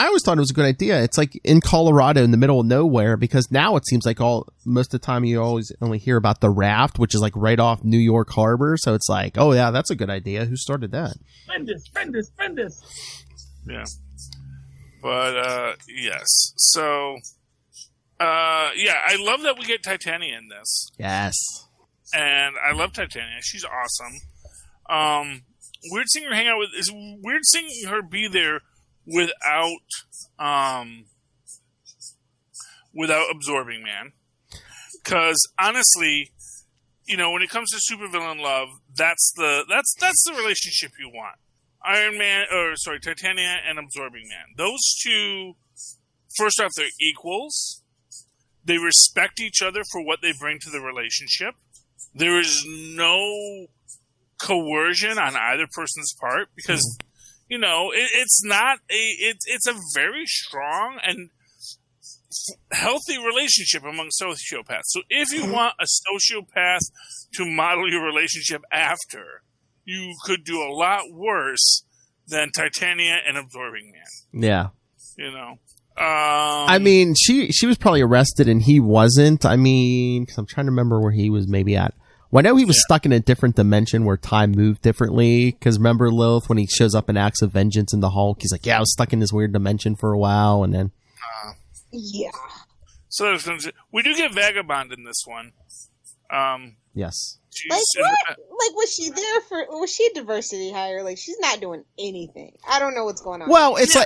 always thought it was a good idea. It's like in Colorado, in the middle of nowhere. Because now it seems like most of the time you always only hear about the Raft, which is like right off New York Harbor. So it's like, oh yeah, that's a good idea. Who started that? Spend this. Yeah. But, yes. So, I love that we get Titania in this. Yes. And I love Titania. She's awesome. Weird seeing her hang out it's weird seeing her be there without Absorbing Man. Because, honestly, when it comes to supervillain love, that's the relationship you want. Titania and Absorbing Man. Those two, first off, they're equals. They respect each other for what they bring to the relationship. There is no coercion on either person's part because, it's not it's a very strong and healthy relationship among sociopaths. So if you want a sociopath to model your relationship after, you could do a lot worse than Titania and Absorbing Man. Yeah. She was probably arrested and he wasn't. Because I'm trying to remember where he was maybe at. Well, I know he was stuck in a different dimension where time moved differently. Because remember Lilith, when he shows up in Acts of Vengeance in the Hulk, he's like, yeah, I was stuck in this weird dimension for a while. And then... yeah. So we do get Vagabond in this one. Yes. Like what? Like was she a diversity hire? Like she's not doing anything. I don't know what's going on. Well, it's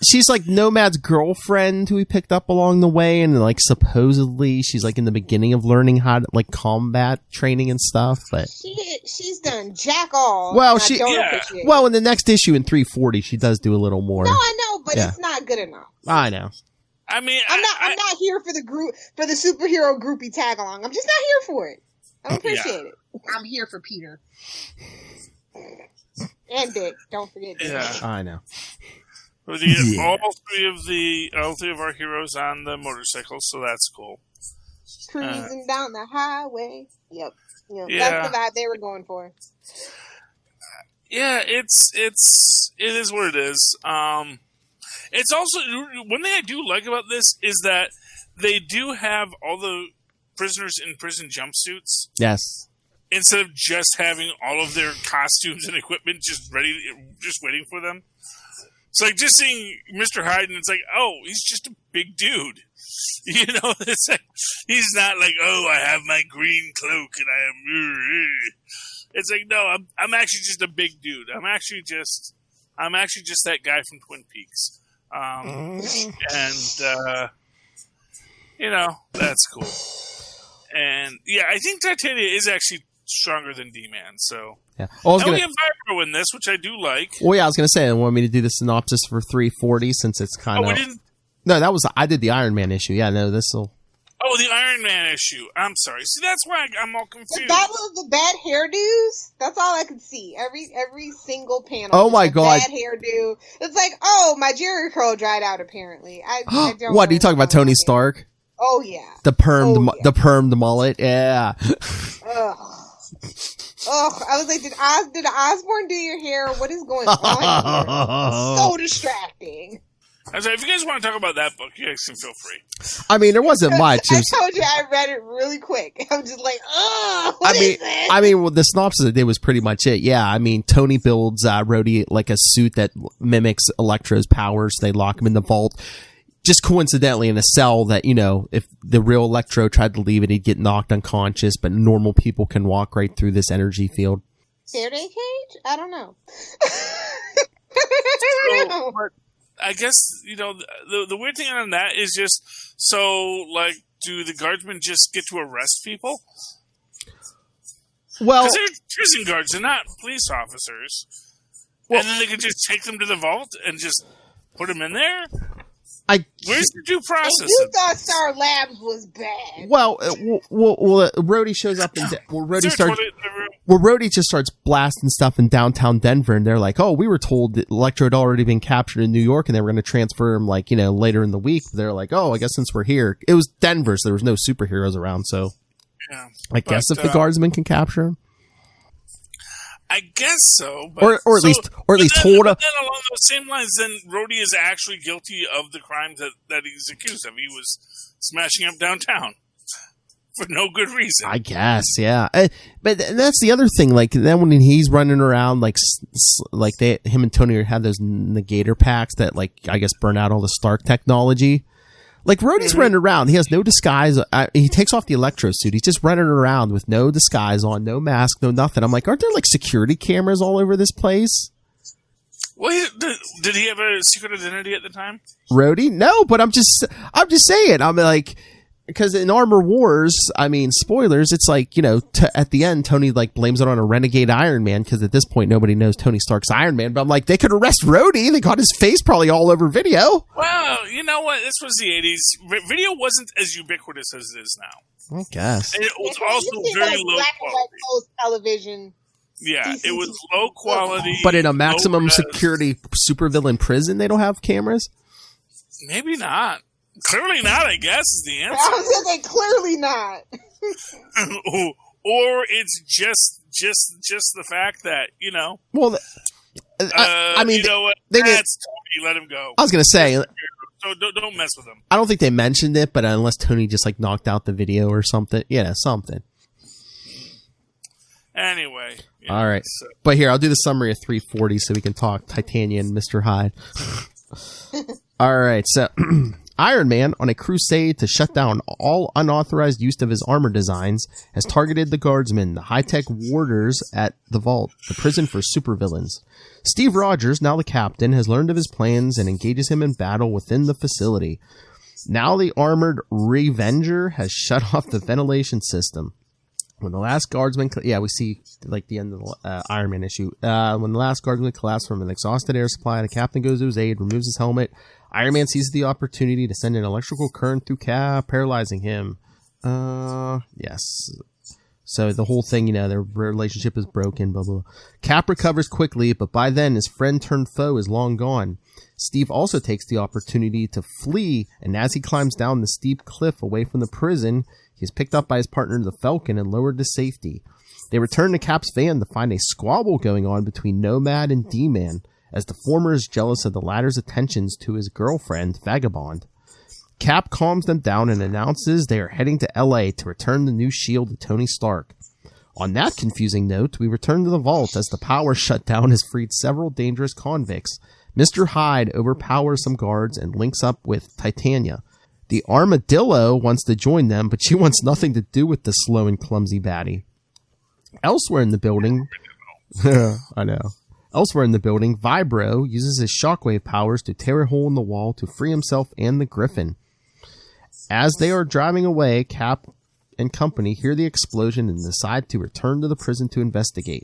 she's like Nomad's girlfriend who he picked up along the way, and like supposedly she's like in the beginning of learning how to like combat training and stuff. But she's done jack all. Well, in the next issue in 340, she does do a little more. No, I know, but it's not good enough. I know. I'm not here for the superhero groupie tag along. I'm just not here for it. I don't appreciate it. I'm here for Peter. And Dick. Don't forget Dick. Yeah. I know. Well, you get all three of our heroes on the motorcycles, so that's cool. Cruising down the highway. Yep. That's the vibe they were going for. Yeah, it is what it is. It's also, one thing I do like about this is that they do have all the prisoners in prison jumpsuits. Yes. Instead of just having all of their costumes and equipment just waiting for them. It's like just seeing Mr. Hyde and it's like, oh, he's just a big dude. It's like, he's not like, oh, I have my green cloak and I am. It's like, no, I'm actually just a big dude. I'm actually just that guy from Twin Peaks. That's cool. And yeah, I think Titania is actually stronger than D-Man. So yeah, we have Vibro in this, which I do like. Well, yeah, I was gonna say, I want me to do the synopsis for 340 since it's kind of. Oh, we didn't. No, I did the Iron Man issue. Yeah, no, this will. Oh, the Iron Man issue. I'm sorry. See, that's why I'm all confused. That was the bad hairdos. That's all I could see. Every single panel. Oh my god! Bad hairdo. It's like, oh, my Jerry curl dried out. Apparently, I don't. What are you talking about, Tony Stark? Oh yeah. The permed mullet. Yeah. Ugh. I was like, did Osborn do your hair? What is going on here? So distracting. I was like, if you guys want to talk about that book, you guys can feel free. I mean, there wasn't much. I told you I read it really quick. I'm just like, what is this? I mean, the synopsis it did was pretty much it. Yeah, I mean, Tony builds Rhodey like a suit that mimics Elektra's powers. They lock him in the vault. Just coincidentally in a cell that, if the real Electro tried to leave it, he'd get knocked unconscious, but normal people can walk right through this energy field. Faraday cage? I don't know. I guess, the weird thing on that is just, do the guardsmen just get to arrest people? Well, because they're prison guards, they're not police officers. Well, and then they could just take them to the vault and just put them in there? Where's the due process? And you thought Star Labs was bad. Well, Rhodey shows up and Rhodey starts. Well, Rhodey just starts blasting stuff in downtown Denver, and they're like, oh, we were told that Electro had already been captured in New York, and they were going to transfer him, like, you know, later in the week. They're like, oh, I guess since we're here. It was Denver, so there was no superheroes around, so Yeah, I guess if the guardsmen can capture him. I guess so. But, Or at least told him. But then along those same lines, then Rhodey is actually guilty of the crimes that he's accused of. He was smashing up downtown. For no good reason. I guess, yeah. But that's the other thing. Like, then when he's running around, like him and Tony have those negator packs that, like, I guess burn out all the Stark technology. Like, Rhodey's running around. He has no disguise. He takes off the Electro suit. He's just running around with no disguise on, no mask, no nothing. I'm like, aren't there, like, security cameras all over this place? Well, did he have a secret identity at the time? Rhodey? No, but I'm just saying. I'm like... Because in Armor Wars, I mean, spoilers, it's like, you know, at the end, Tony, like, blames it on a renegade Iron Man, because at this point, nobody knows Tony Stark's Iron Man. But I'm like, they could arrest Rhodey. They got his face probably all over video. Well, you know what? This was the 80s. Video wasn't as ubiquitous as it is now. I guess. And it was also very low quality. Television. Yeah, it was low quality. But in a maximum security supervillain prison, they don't have cameras? Maybe not. Clearly not, I guess, is the answer. I was going to say, clearly not. Or it's just the fact that, you know. Well, I mean, you know what? That's Tony. Let him go. I was going to say. So don't mess with him. I don't think they mentioned it, but unless Tony just, like, knocked out the video or something. Yeah, something. Anyway. Yeah, all right. So. But here, I'll do the summary of 340 so we can talk Titania and Mr. Hyde. All right, so... Iron Man, on a crusade to shut down all unauthorized use of his armor designs, has targeted the guardsmen, the high-tech warders at the Vault, the prison for supervillains. Steve Rogers, now the captain, has learned of his plans and engages him in battle within the facility. Now the armored Revenger has shut off the ventilation system. When the last guardsman... we see, like, the end of the Iron Man issue. When the last guardsman collapsed from an exhausted air supply, the captain goes to his aid, removes his helmet. Iron Man seizes the opportunity to send an electrical current through Cap, paralyzing him. Yes. So the whole thing, you know, their relationship is broken, blah, blah, blah. Cap recovers quickly, but by then his friend turned foe is long gone. Steve also takes the opportunity to flee, and as he climbs down the steep cliff away from the prison, he is picked up by his partner, the Falcon, and lowered to safety. They return to Cap's van to find a squabble going on between Nomad and D-Man, as the former is jealous of the latter's attentions to his girlfriend, Vagabond. Cap calms them down and announces they are heading to LA to return the new shield to Tony Stark. On that confusing note, we return to the Vault as the power shutdown has freed several dangerous convicts. Mr. Hyde overpowers some guards and links up with Titania. The Armadillo wants to join them, but she wants nothing to do with the slow and clumsy baddie. Elsewhere in the building... I know. Elsewhere in the building, Vibro uses his shockwave powers to tear a hole in the wall to free himself and the Griffin. As they are driving away, Cap and company hear the explosion and decide to return to the prison to investigate.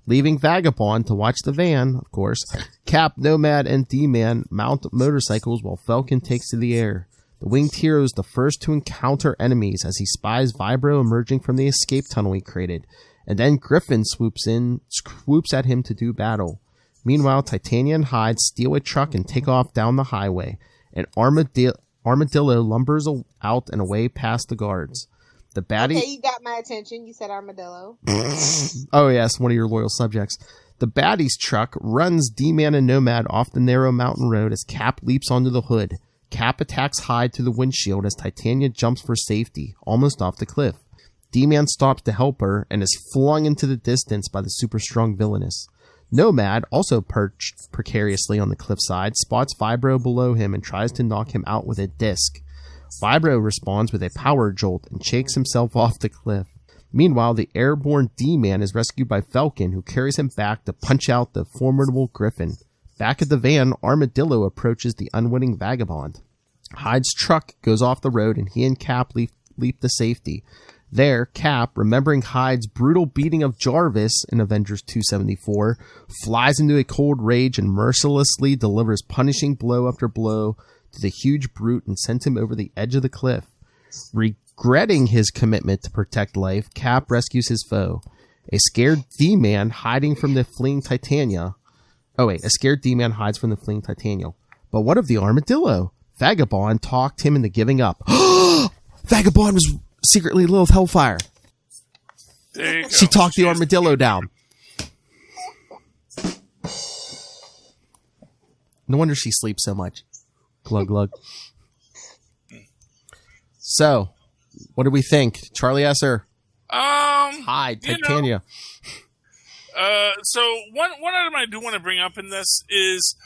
Leaving Vagabond to watch the van, of course, Cap, Nomad, and D-Man mount motorcycles while Falcon takes to the air. The winged hero is the first to encounter enemies as he spies Vibro emerging from the escape tunnel he created. And then Griffin swoops at him to do battle. Meanwhile, Titania and Hyde steal a truck and take off down the highway. An armadillo lumbers out and away past the guards. The baddie... Okay, you got my attention. You said armadillo. Oh, yes, one of your loyal subjects. The baddie's truck runs D-Man and Nomad off the narrow mountain road as Cap leaps onto the hood. Cap attacks Hyde through the windshield as Titania jumps for safety, almost off the cliff. D-Man stops to help her and is flung into the distance by the super-strong villainess. Nomad, also perched precariously on the cliffside, spots Vibro below him and tries to knock him out with a disc. Vibro responds with a power jolt and shakes himself off the cliff. Meanwhile, the airborne D-Man is rescued by Falcon, who carries him back to punch out the formidable Griffin. Back at the van, Armadillo approaches the unwitting Vagabond. Hyde's truck goes off the road and he and Cap leap to safety. There, Cap, remembering Hyde's brutal beating of Jarvis in Avengers 274, flies into a cold rage and mercilessly delivers punishing blow after blow to the huge brute and sends him over the edge of the cliff. Regretting his commitment to protect life, Cap rescues his foe. A scared D-man hiding from the fleeing Titania. Oh wait, a scared D-man hides from the fleeing Titania. But what of the armadillo? Vagabond talked him into giving up. Vagabond was secretly Lilith Hellfire. There you go. She talked the armadillo down. No wonder she sleeps so much. Glug glug. So, what do we think? Charlie Esser. Hi, Titania. So one item I do want to bring up in this is,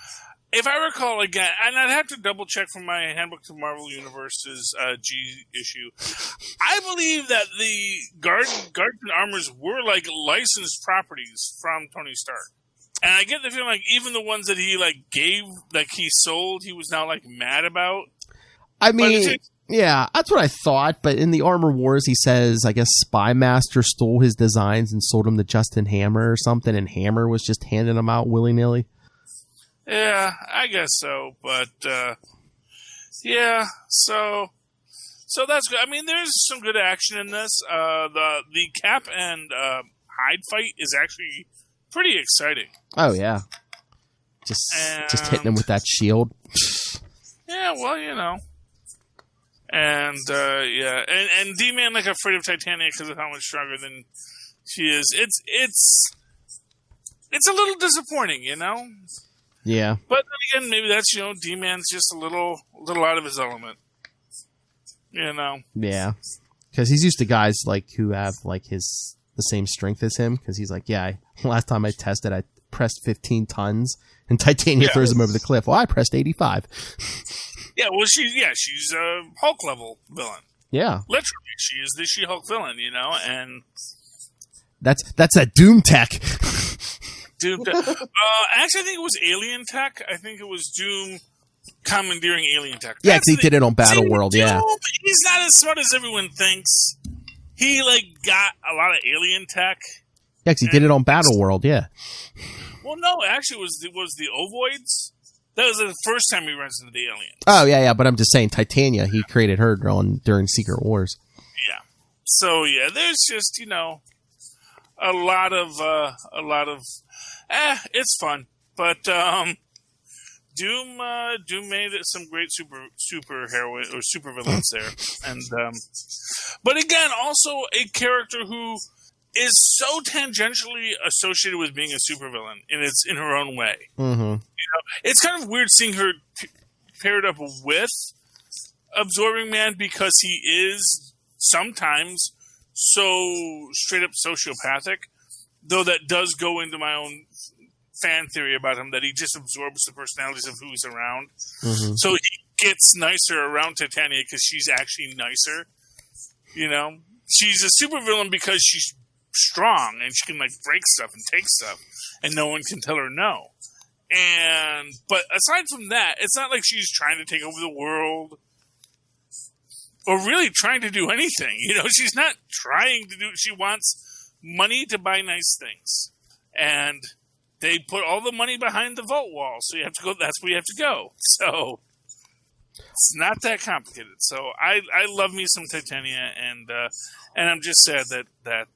if I recall again, and I'd have to double check from my Handbook to Marvel Universe's G issue, I believe that the guards and armors were like licensed properties from Tony Stark. And I get the feeling like even the ones that he like gave, like he sold, he was now like mad about. I mean, yeah, that's what I thought. But in the Armor Wars, he says, I guess Spy Master stole his designs and sold them to Justin Hammer or something, and Hammer was just handing them out willy nilly. Yeah, I guess so. But yeah, so that's good. I mean, there's some good action in this. The Cap and Hyde fight is actually pretty exciting. Oh yeah, just hitting him with that shield. Yeah, well, you know. And, yeah. And D-Man, like, afraid of Titania because of how much stronger than she is. It's a little disappointing, you know? Yeah. But then again, maybe that's, D-Man's just a little out of his element. You know? Yeah. Because he's used to guys, like, who have, like, the same strength as him. Because he's like, yeah, last time I tested, I pressed 15 tons. And Titania throws him over the cliff. Well, I pressed 85. Yeah, well, she's a Hulk level villain. Yeah, literally, she is the She-Hulk villain, and that's a Doom tech. Doom tech. Actually, I think it was Alien Tech. I think it was Doom commandeering Alien Tech. Yeah, because he did it on Battle World. Yeah, he's not as smart as everyone thinks. He got a lot of alien tech. Yeah, because he did it on Battle World. Yeah. Well, no, actually, it was the Ovoids. That was the first time he runs into the aliens. Oh, yeah, but I'm just saying Titania, he created her during Secret Wars. Yeah. So, yeah, there's just, a lot of, it's fun. But, Doom made some great super heroine or super villains there. And, but again, also a character who is so tangentially associated with being a supervillain, and it's in her own way. Mm-hmm. It's kind of weird seeing her paired up with Absorbing Man because he is sometimes so straight up sociopathic, though that does go into my own fan theory about him, that he just absorbs the personalities of who he's around. Mm-hmm. So he gets nicer around Titania because she's actually nicer. She's a supervillain because she's strong and she can break stuff and take stuff and no one can tell her no. But aside from that, it's not like she's trying to take over the world or really trying to do anything. She's not trying to do, she wants money to buy nice things. And they put all the money behind the vault wall. So you have to go, that's where you have to go. So it's not that complicated. So I love me some Titania, and I'm just sad that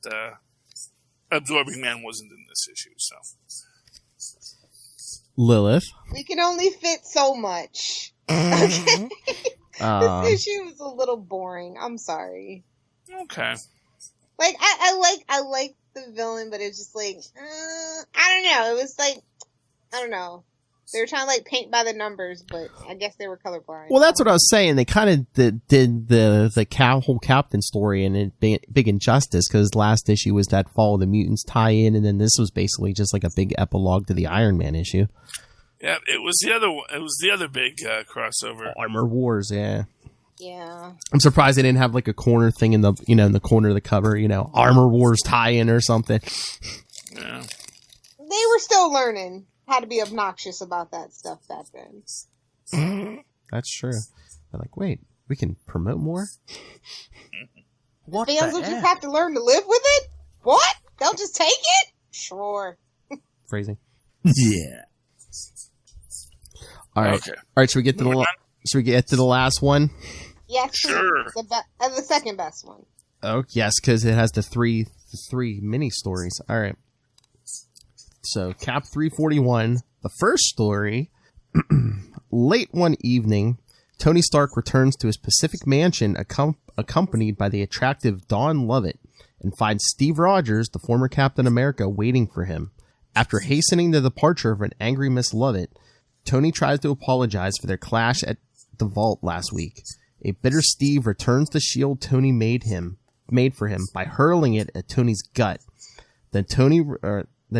Absorbing Man wasn't in this issue. So Lilith, we can only fit so much. Mm-hmm. This issue was a little boring. I'm sorry. Okay. I like the villain, but it's just I don't know. It was I don't know. They were trying to paint by the numbers, but I guess they were colorblind. Well, that's what I was saying. They kind of did the whole Captain story and big injustice, because last issue was that Fall of the Mutants tie-in, and then this was basically just a big epilogue to the Iron Man issue. Yeah, it was the other one. It was the other big crossover. Armor Wars, yeah. Yeah. I'm surprised they didn't have a corner thing in the in the corner of the cover, Armor Wars tie-in or something. Yeah. They were still learning how to be obnoxious about that stuff back then. That's true. They're wait, we can promote more? What fans will just have to learn to live with it? What? They'll just take it? Sure. Phrasing. Yeah. All right. Okay. All right, should we get to the last one? Yes, sure. The second best one. Oh, yes, because it has the three mini stories. All right. So, Cap 341, the first story. Late one evening, Tony Stark returns to his Pacific mansion accompanied by the attractive Dawn Lovett and finds Steve Rogers, the former Captain America, waiting for him. After hastening the departure of an angry Miss Lovett, Tony tries to apologize for their clash at the vault last week. A bitter Steve returns the shield Tony made for him by hurling it at Tony's gut. Then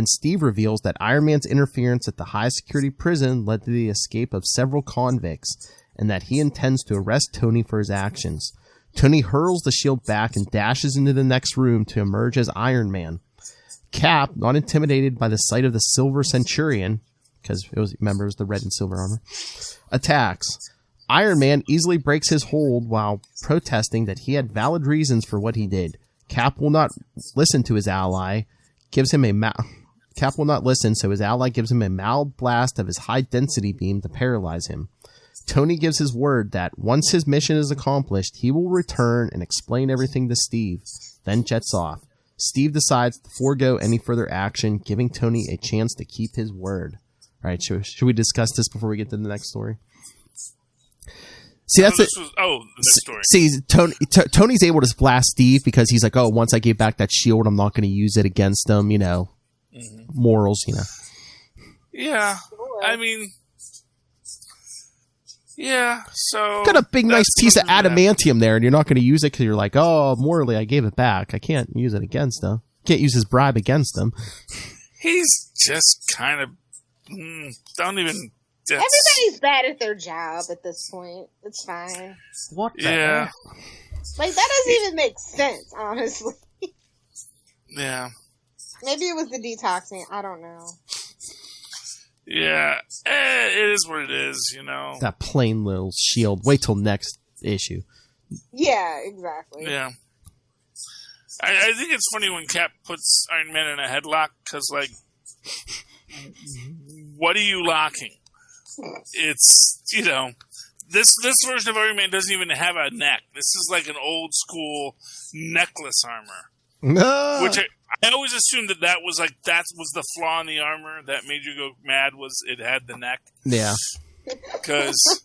Steve reveals that Iron Man's interference at the high-security prison led to the escape of several convicts, and that he intends to arrest Tony for his actions. Tony hurls the shield back and dashes into the next room to emerge as Iron Man. Cap, not intimidated by the sight of the Silver Centurion, because it was the red and silver armor, attacks. Iron Man easily breaks his hold while protesting that he had valid reasons for what he did. Cap will not listen to his ally, Cap will not listen, so his ally gives him a mild blast of his high-density beam to paralyze him. Tony gives his word that once his mission is accomplished, he will return and explain everything to Steve, then jets off. Steve decides to forego any further action, giving Tony a chance to keep his word. All right, should we discuss this before we get to the next story? See, that's the next story. See, Tony's able to blast Steve because he's like, oh, once I give back that shield, I'm not going to use it against them, morals, Yeah, I mean, yeah, so... Got a big, nice piece of adamantium there, and you're not going to use it because you're like, oh, morally, I gave it back. I can't use it against him. Can't use his bribe against him. He's just kind of... don't even... Everybody's bad at their job at this point. It's fine. What the heck? Like, that doesn't even make sense, honestly. Yeah. Maybe it was the detoxing. I don't know. Yeah. It is what it is, That plain little shield. Wait till next issue. Yeah, exactly. Yeah. I think it's funny when Cap puts Iron Man in a headlock, because, like, what are you locking? It's, this version of Iron Man doesn't even have a neck. This is like an old school necklace armor. No. Which I always assumed that was the flaw in the armor that made you go mad, was it had the neck. Yeah. Because,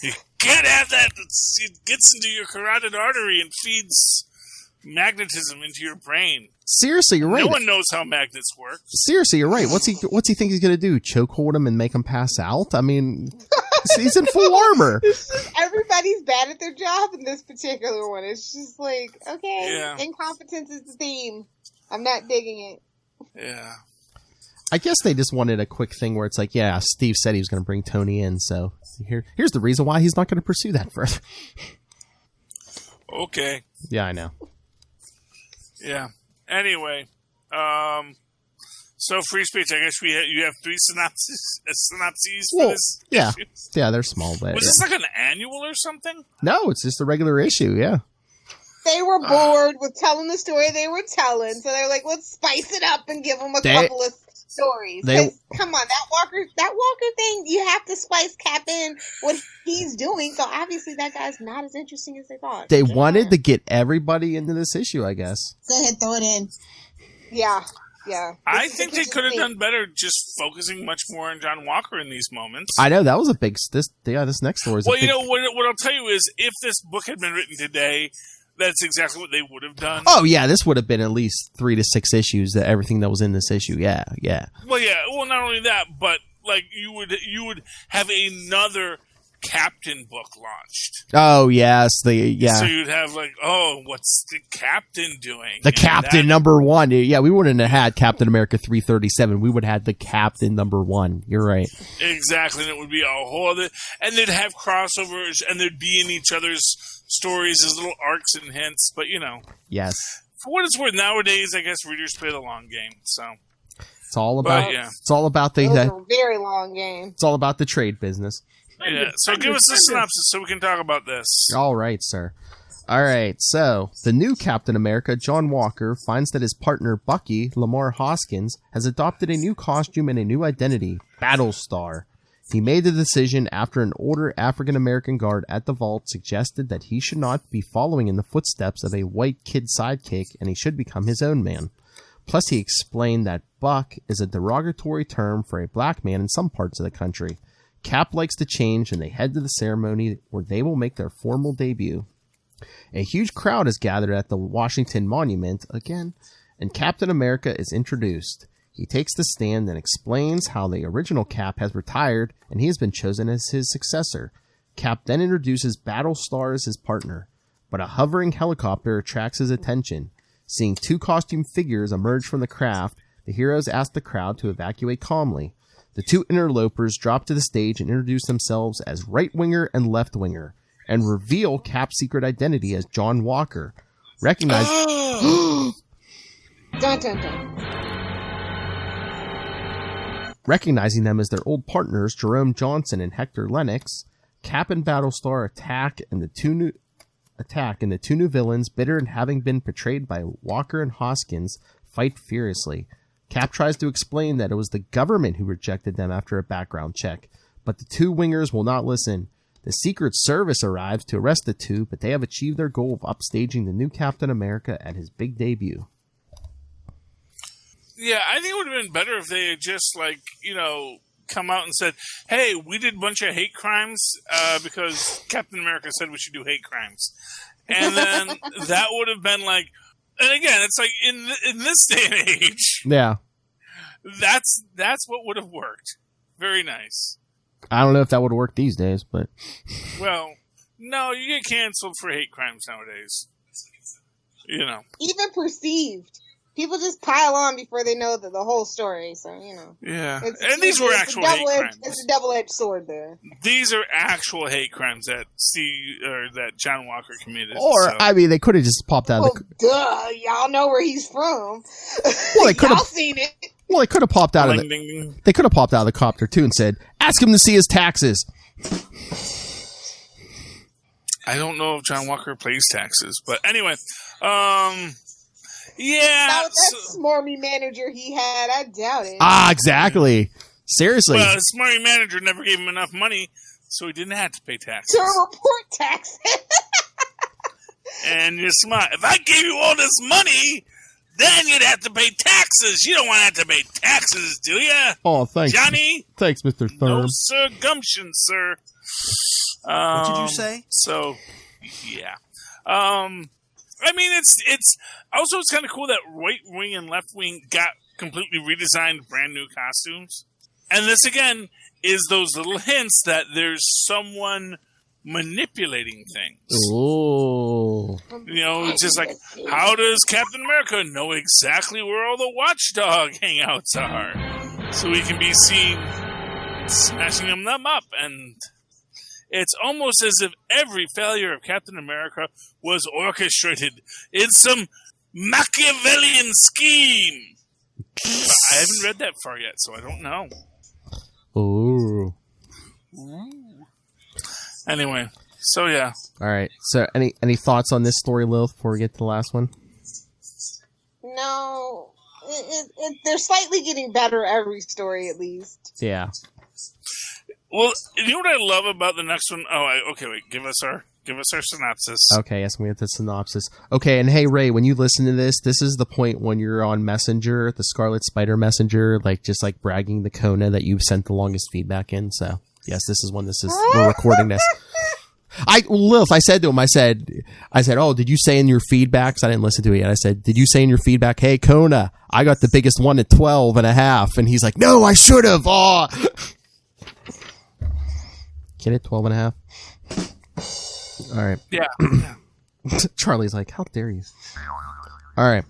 you can't have that. It gets into your carotid artery and feeds magnetism into your brain. Seriously, you're right. No one knows how magnets work. Seriously, you're right. What's he think he's gonna do? Chokehold him and make him pass out? I mean, he's in full armor. Everybody's bad at their job in this particular one. It's just like, okay, incompetence is the theme. I'm not digging it. Yeah. I guess they just wanted a quick thing where it's like, yeah, Steve said he was going to bring Tony in, so here's the reason why he's not going to pursue that further. Okay. Yeah, I know. Yeah. Anyway, so free speech. I guess you have three synopses for this. Yeah, issue? Yeah, they're small, but was this like an annual or something? No, it's just a regular issue. Yeah. They were bored with telling the story they were telling, so they're like, let's spice it up and give them a couple of stories. Come on, that Walker thing, you have to spice Cap in what he's doing, so obviously that guy's not as interesting as they thought. They wanted to get everybody into this issue, I guess. Go ahead, throw it in. Yeah. I think they could have done better just focusing much more on John Walker in these moments. I know, that was a big... This next story is what I'll tell you is, if this book had been written today, that's exactly what they would have done. Oh, yeah, this would have been at least 3 to 6 issues, everything that was in this issue. Yeah. Well, not only that, but like you would have another Captain book launched. Oh, yes. So you'd have like, what's the Captain doing? The Captain number 1. Yeah, we wouldn't have had Captain America 337. We would have had the Captain number 1. You're right. Exactly. And it would be a whole other... And they'd have crossovers, and they'd be in each other's stories as little arcs and hints, but Yes. For what it's worth, nowadays, I guess readers play the long game, so... It's all about... It's all about the... It was a very long game. It's all about the trade business. Yeah, so give us a synopsis so we can talk about this. All right, sir. All right, so the new Captain America, John Walker, finds that his partner, Bucky, Lamar Hoskins, has adopted a new costume and a new identity, Battlestar. He made the decision after an older African-American guard at the vault suggested that he should not be following in the footsteps of a white kid sidekick and he should become his own man. Plus, he explained that buck is a derogatory term for a black man in some parts of the country. Cap likes to change, and they head to the ceremony where they will make their formal debut. A huge crowd is gathered at the Washington Monument again, and Captain America is introduced. He takes the stand and explains how the original Cap has retired and he has been chosen as his successor. Cap then introduces Battlestar as his partner, but a hovering helicopter attracts his attention. Seeing two costume figures emerge from the craft, the heroes ask the crowd to evacuate calmly. The two interlopers drop to the stage and introduce themselves as right-winger and left-winger, and reveal Cap's secret identity as John Walker. Recognized... Dun, dun, dun. Recognizing them as their old partners, Jerome Johnson and Hector Lennox, Cap and Battlestar attack, and the two new villains, bitter and having been betrayed by Walker and Hoskins, fight furiously. Cap tries to explain that it was the government who rejected them after a background check, but the two wingers will not listen. The Secret Service arrives to arrest the two, but they have achieved their goal of upstaging the new Captain America at his big debut. Yeah, I think it would have been better if they had just, come out and said, hey, we did a bunch of hate crimes because Captain America said we should do hate crimes. And then that would have been like, and again, it's like in this day and age, yeah, that's what would have worked. Very nice. I don't know if that would work these days, but well, no, you get canceled for hate crimes nowadays. Even perceived. People just pile on before they know the whole story, so, Yeah, and these were actual hate crimes. It's a double-edged sword there. These are actual hate crimes that John Walker committed. Or, I mean, they could have just popped out of the... duh, y'all know where he's from. Well, they could have... Y'all seen it. Well, they could have popped out of the... They could have popped out of the copter, too, and said, ask him to see his taxes. I don't know if John Walker pays taxes, but anyway, yeah. Now, that smarmy manager he had, I doubt it. Ah, exactly. Seriously. Well, the smarmy manager never gave him enough money, so he didn't have to pay taxes. To report taxes. And you're smart. If I gave you all this money, then you'd have to pay taxes. You don't want to have to pay taxes, do you? Oh, thanks. Johnny? Thanks, Mr. Thurm. No, sir, gumption, sir. What did you say? So, yeah. I mean, it's kind of cool that right wing and left wing got completely redesigned, brand new costumes. And this again is those little hints that there's someone manipulating things. Oh, It's just like, how does Captain America know exactly where all the watchdog hangouts are, so he can be seen smashing them up and. It's almost as if every failure of Captain America was orchestrated in some Machiavellian scheme. I haven't read that far yet, so I don't know. Oh. Anyway, so yeah. All right. So, any thoughts on this story, Lilith, before we get to the last one? No. They're slightly getting better every story, at least. Yeah. Well, you know what I love about the next one? Wait. Give us our synopsis. Okay, yes, we have the synopsis. Okay, and hey, Ray, when you listen to this is the point when you're on Messenger, the Scarlet Spider Messenger, just bragging the Kona that you've sent the longest feedback in. So, yes, this is when we're recording this. Lilith, I said to him, I said, oh, did you say in your feedback? 'Cause I didn't listen to it yet. I said, did you say in your feedback, hey, Kona, I got the biggest one at 12.5. And he's like, no, I should have. Oh. Get it? 12.5? All right. Yeah. Charlie's like, how dare you? All right.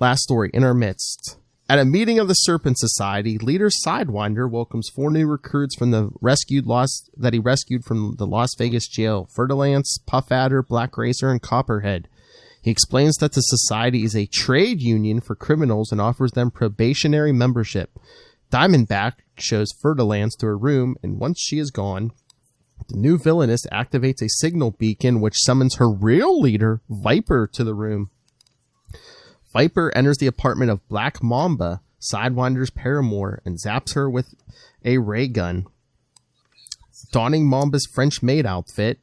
Last story. In our midst. At a meeting of the Serpent Society, leader Sidewinder welcomes 4 new recruits from he rescued from the Las Vegas jail: Fer-de-Lance, Puff Adder, Black Racer, and Copperhead. He explains that the society is a trade union for criminals and offers them probationary membership. Diamondback shows Fer-de-Lance to her room, and once she is gone, the new villainess activates a signal beacon which summons her real leader, Viper, to the room. Viper enters the apartment of Black Mamba, Sidewinder's paramour, and zaps her with a ray gun. Donning Mamba's French maid outfit,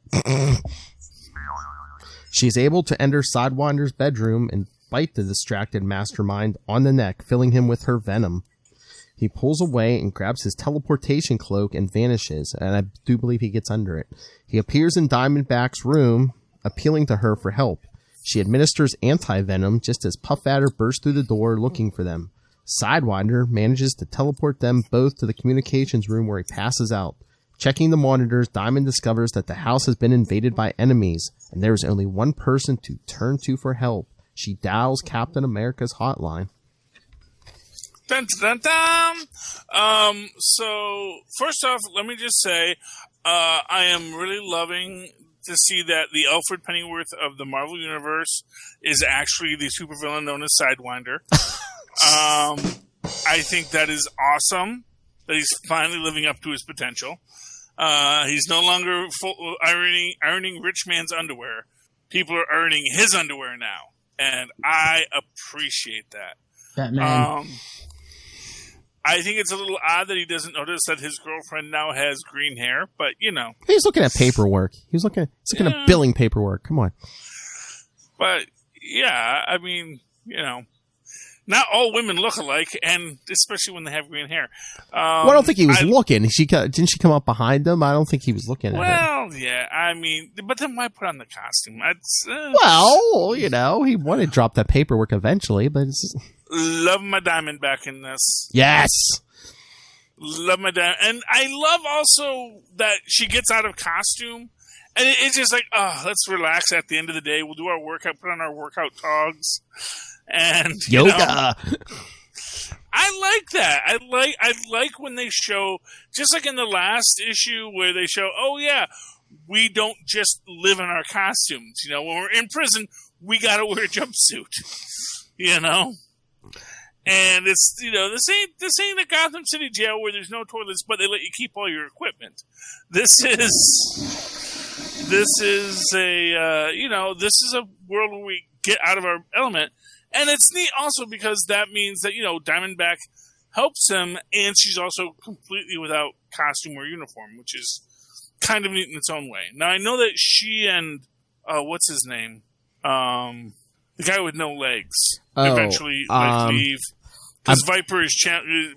she's able to enter Sidewinder's bedroom and bite the distracted mastermind on the neck, filling him with her venom. He pulls away and grabs his teleportation cloak and vanishes, and I do believe he gets under it. He appears in Diamondback's room, appealing to her for help. She administers anti-venom just as Puff Adder bursts through the door looking for them. Sidewinder manages to teleport them both to the communications room where he passes out. Checking the monitors, Diamond discovers that the house has been invaded by enemies, and there is only one person to turn to for help. She dials Captain America's hotline. Dun, dun, dun. So, first off, let me just say, I am really loving to see that the Alfred Pennyworth of the Marvel Universe is actually the supervillain known as Sidewinder. I think that is awesome, that he's finally living up to his potential. He's no longer ironing rich man's underwear. People are ironing his underwear now, and I appreciate that. Batman. I think it's a little odd that he doesn't notice that his girlfriend now has green hair, but you know. He's looking at paperwork. He's looking at billing paperwork. Come on. But yeah, I mean, you know, not all women look alike, and especially when they have green hair. Well, I don't think he was looking. Didn't she come up behind him? I don't think he was looking at her. Well, yeah, I mean, but then why put on the costume? Well, you know, he wanted to drop that paperwork eventually, but it's just... Love my Diamondback in this. Yes. Love my Diamond. And I love also that she gets out of costume. And it's just like, oh, let's relax at the end of the day. We'll do our workout, put on our workout togs. And yoga. I like that. I like when they show, just like in the last issue where they show, oh yeah, we don't just live in our costumes. You know, when we're in prison, we got to wear a jumpsuit. You know? And it's, you know, this ain't a Gotham City jail where there's no toilets, but they let you keep all your equipment. This is a world where we get out of our element. And it's neat also because that means that, you know, Diamondback helps him, and she's also completely without costume or uniform, which is kind of neat in its own way. Now, I know that she and, what's his name? The guy with no legs eventually leave. Because Viper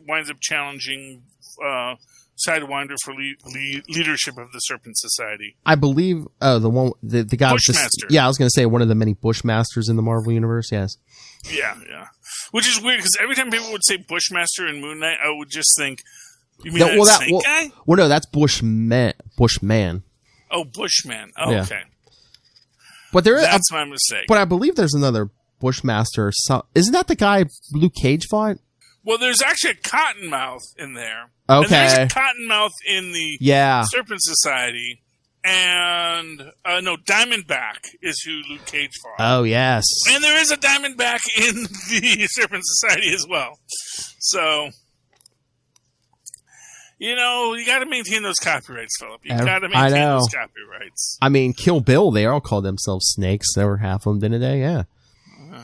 winds up challenging Sidewinder for leadership of the Serpent Society. I believe the guy Bushmaster. I was going to say one of the many Bushmasters in the Marvel Universe, yes. Yeah. Which is weird, because every time people would say Bushmaster and Moon Knight, I would just think, you mean that Snake guy? Well, no, that's Bushman. Oh, Bushman. Oh, yeah. Okay. But that's my mistake. But I believe there's another Bushmaster. Isn't that the guy Luke Cage fought? Well, there's actually a Cottonmouth in there. Okay. And there's a Cottonmouth in the Serpent Society. And, no, Diamondback is who Luke Cage fought. Oh, yes. And there is a Diamondback in the Serpent Society as well. So, you know, you got to maintain those copyrights, Philip. You got to maintain those copyrights. I mean, Kill Bill, they all call themselves snakes. There were half of them, didn't they? Yeah.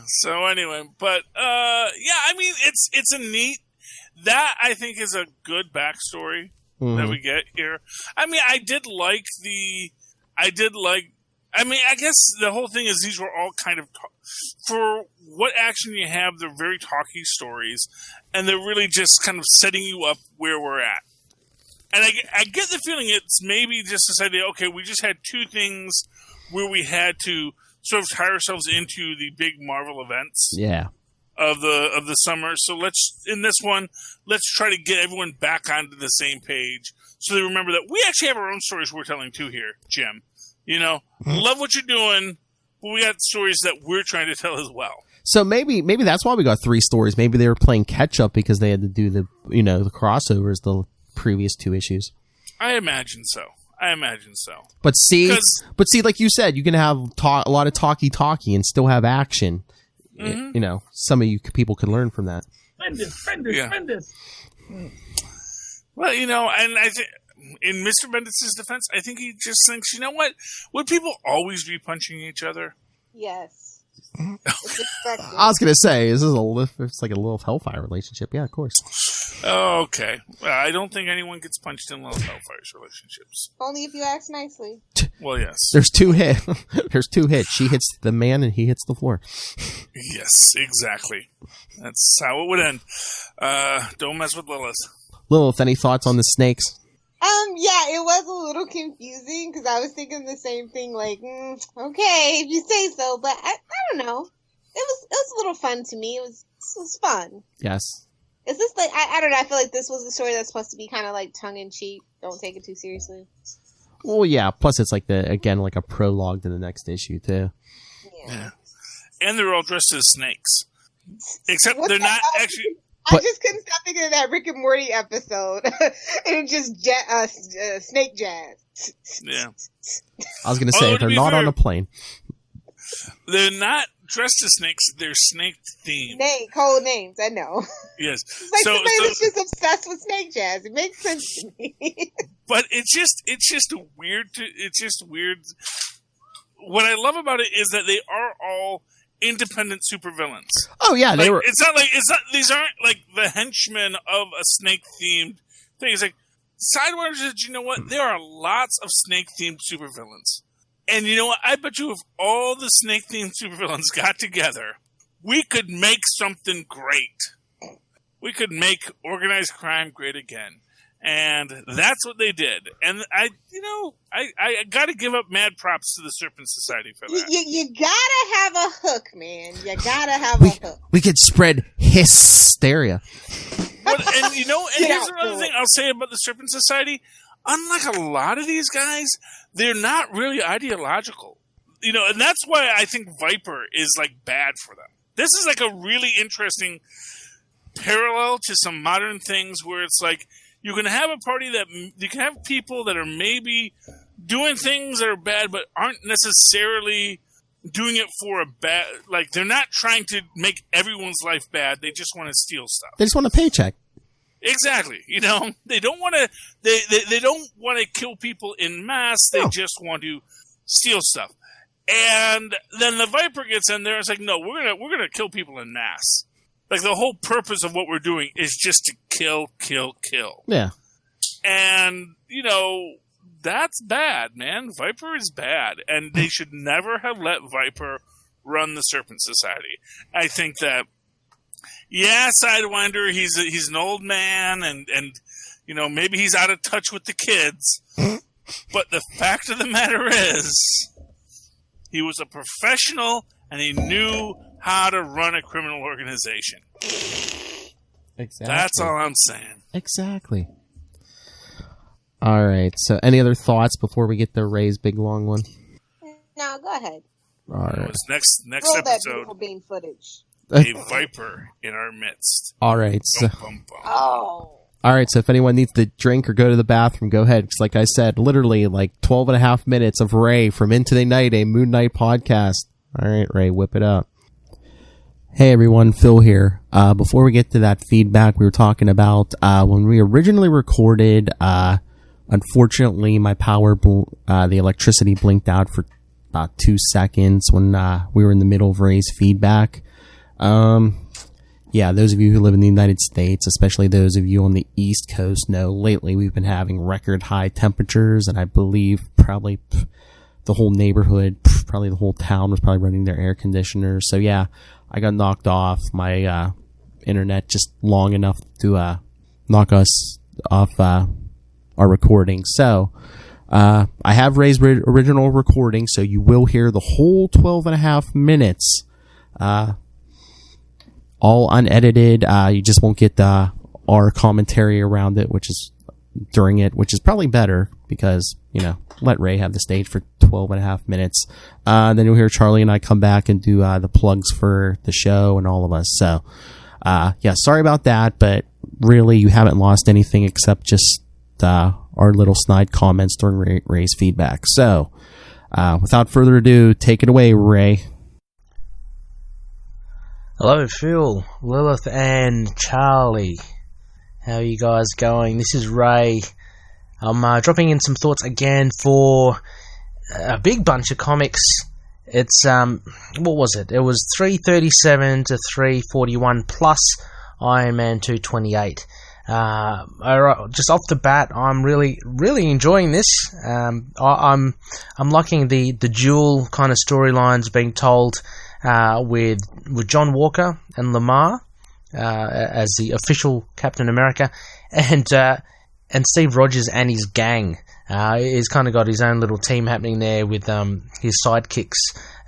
So anyway, but yeah, I mean, it's a neat. That I think is a good backstory that we get here. I mean, I mean, I guess the whole thing is these were all kind of for what action you have. They're very talky stories, and they're really just kind of setting you up where we're at. And I get the feeling it's maybe just this idea. Okay, we just had two things where we had to sort of tie ourselves into the big Marvel events of the summer. So let's try to get everyone back onto the same page so they remember that we actually have our own stories we're telling too here, Jim. You know, love what you're doing, but we got stories that we're trying to tell as well. So maybe that's why we got 3 stories. Maybe they were playing catch up because they had to do the crossovers the previous 2 issues. I imagine so. But see, like you said, you can have a lot of talky and still have action. Mm-hmm. You know, some of you people could learn from that. Bendis. Well, you know, and I think in Mr. Bendis' defense, I think he just thinks, you know what? Would people always be punching each other? Yes. It's expected. I was gonna say, it's like a little Hellfire relationship. Yeah, of course. Oh, okay. Well, I don't think anyone gets punched in Little Hellfire's relationships. Only if you ask nicely. Well, yes. There's 2 hits. There's 2 hits. She hits the man, and he hits the floor. Yes, exactly. That's how it would end. Don't mess with Lilith. Lilith, any thoughts on the snakes? Yeah, it was a little confusing because I was thinking the same thing. Like, okay, if you say so, but I don't know. It was a little fun to me. It was fun. Yes. Is this like I don't know? I feel like this was a story that's supposed to be kind of like tongue in cheek. Don't take it too seriously. Well, yeah. Plus, it's like like a prologue to the next issue too. Yeah. And they're all dressed as snakes, except they're not actually. I just couldn't stop thinking of that Rick and Morty episode, and just snake jazz. Yeah. I was going to say, they're not on a plane. They're not dressed as snakes, they're snake themed. Code names, I know. Yes. It's like somebody that's just obsessed with snake jazz. It makes sense to me. But it's just weird. What I love about it is that they are all independent supervillains. Oh yeah, they were. These aren't like the henchmen of a snake themed thing. It's like Sidewinder said, you know what? There are lots of snake themed supervillains. And you know what? I bet you if all the snake themed supervillains got together, we could make something great. We could make organized crime great again. And that's what they did. And I got to give up mad props to the Serpent Society for that. You gotta have a hook, man. You gotta have a hook. We could spread hysteria. And here's another thing I'll say about the Serpent Society. Unlike a lot of these guys, they're not really ideological. And that's why I think Viper is like bad for them. This is like a really interesting parallel to some modern things where it's like, you can have a party that you can have people that are maybe doing things that are bad, but aren't necessarily doing it for a bad. Like they're not trying to make everyone's life bad. They just want to steal stuff. They just want a paycheck. Exactly. They don't want to. They don't want to kill people in mass. They just want to steal stuff. And then the Viper gets in there and it's like, no, we're gonna kill people in mass. Like, the whole purpose of what we're doing is just to kill. Yeah. And, that's bad, man. Viper is bad. And they should never have let Viper run the Serpent Society. I think that, Sidewinder, he's an old man, and maybe he's out of touch with the kids. But the fact of the matter is, he was a professional, and he knew how to run a criminal organization. Exactly. That's all I'm saying. Exactly. All right. So, any other thoughts before we get to Ray's big long one? No, go ahead. All right. Next Roll episode. that beautiful bean footage. A Viper in our midst. All right. So, Bum. Oh. all right. So, if anyone needs to drink or go to the bathroom, go ahead. Because, like I said, literally like 12 and a half minutes of Ray from Into the Night, a Moon Knight podcast. All right, Ray, whip it up. Hey everyone, Phil here. Before we get to that feedback we were talking about, when we originally recorded, unfortunately my the electricity blinked out for about 2 seconds when we were in the middle of Ray's feedback. Those of you who live in the United States, especially those of you on the East Coast, know lately we've been having record high temperatures, and I believe probably the whole neighborhood, probably the whole town was probably running their air conditioners. So yeah, I got knocked off my internet just long enough to knock us off our recording. So I have Ray's original recording, so you will hear the whole 12 and a half minutes, all unedited. You just won't get our commentary around it, which is during it, which is probably better because, let Ray have the stage for 12 and a half minutes. Then you'll hear Charlie and I come back and do the plugs for the show and all of us. So, sorry about that, but really you haven't lost anything except just our little snide comments during Ray's feedback. So, without further ado, take it away, Ray. Hello, Phil, Lilith and Charlie. How are you guys going? This is Ray. I'm dropping in some thoughts again for a big bunch of comics It's what was it? It was 337 to 341 plus Iron Man 228. Just off the bat, I'm really enjoying this. I'm liking the dual kind of storylines being told with John Walker and Lamar as the official Captain America, and Steve Rogers and his gang. He's kind of got his own little team happening there with his sidekicks,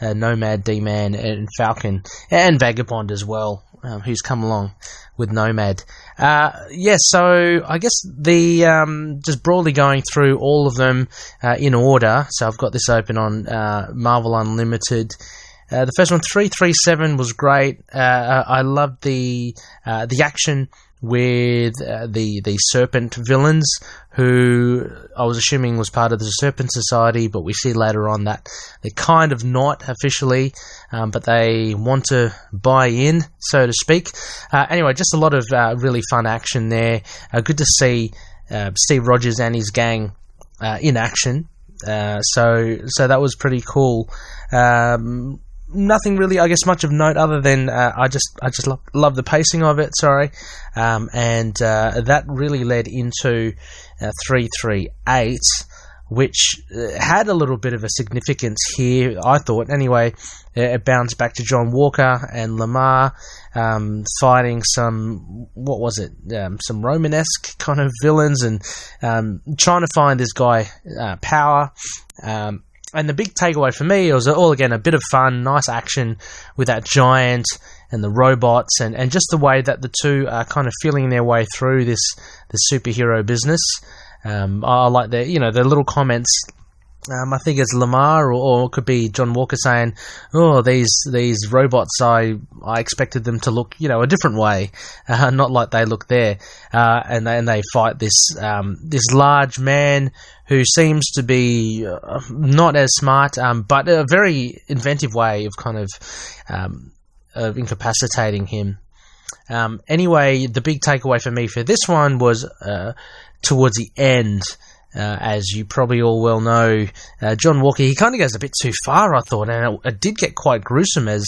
Nomad, D-Man, and Falcon, and Vagabond as well, who's come along with Nomad. So I guess the just broadly going through all of them in order. So I've got this open on Marvel Unlimited. The first one, 337, was great. I loved the action with the Serpent villains, who I was assuming was part of the Serpent Society, but we see later on that they're kind of not officially, but they want to buy in, so to speak. Anyway, just a lot of really fun action there. Good to see Steve Rogers and his gang in action. So that was pretty cool. Nothing really, I guess, much of note other than I just love the pacing of it. And that really led into 338, which had a little bit of a significance here, I thought. Anyway, it bounced back to John Walker and Lamar fighting some, what was it, some Romanesque kind of villains, and trying to find this guy power. And the big takeaway for me, it was all, again, a bit of fun, nice action with that giant and the robots, and just the way that the two are kind of feeling their way through this superhero business. I like the little comments. I think it's Lamar or it could be John Walker saying, "Oh, these robots, I expected them to look, a different way, not like they look there." And they fight this large man who seems to be not as smart, but a very inventive way of kind of incapacitating him. Anyway, the big takeaway for me for this one was towards the end. As you probably all well know, John Walker, he kind of goes a bit too far, I thought, and it did get quite gruesome as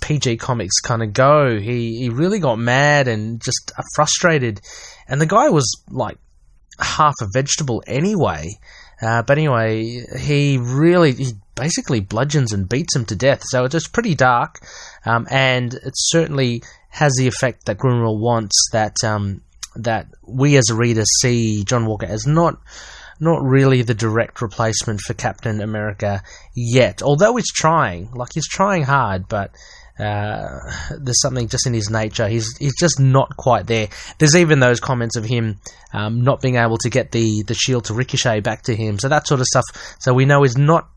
PG comics kind of go. He really got mad and just frustrated, and the guy was like half a vegetable anyway. But anyway, he basically bludgeons and beats him to death, so it's just pretty dark, and it certainly has the effect that Grunwald wants, that we as a reader see John Walker as not really the direct replacement for Captain America yet. Although he's trying hard, but there's something just in his nature. He's just not quite there. There's even those comments of him not being able to get the shield to ricochet back to him. So that sort of stuff. So we know he's not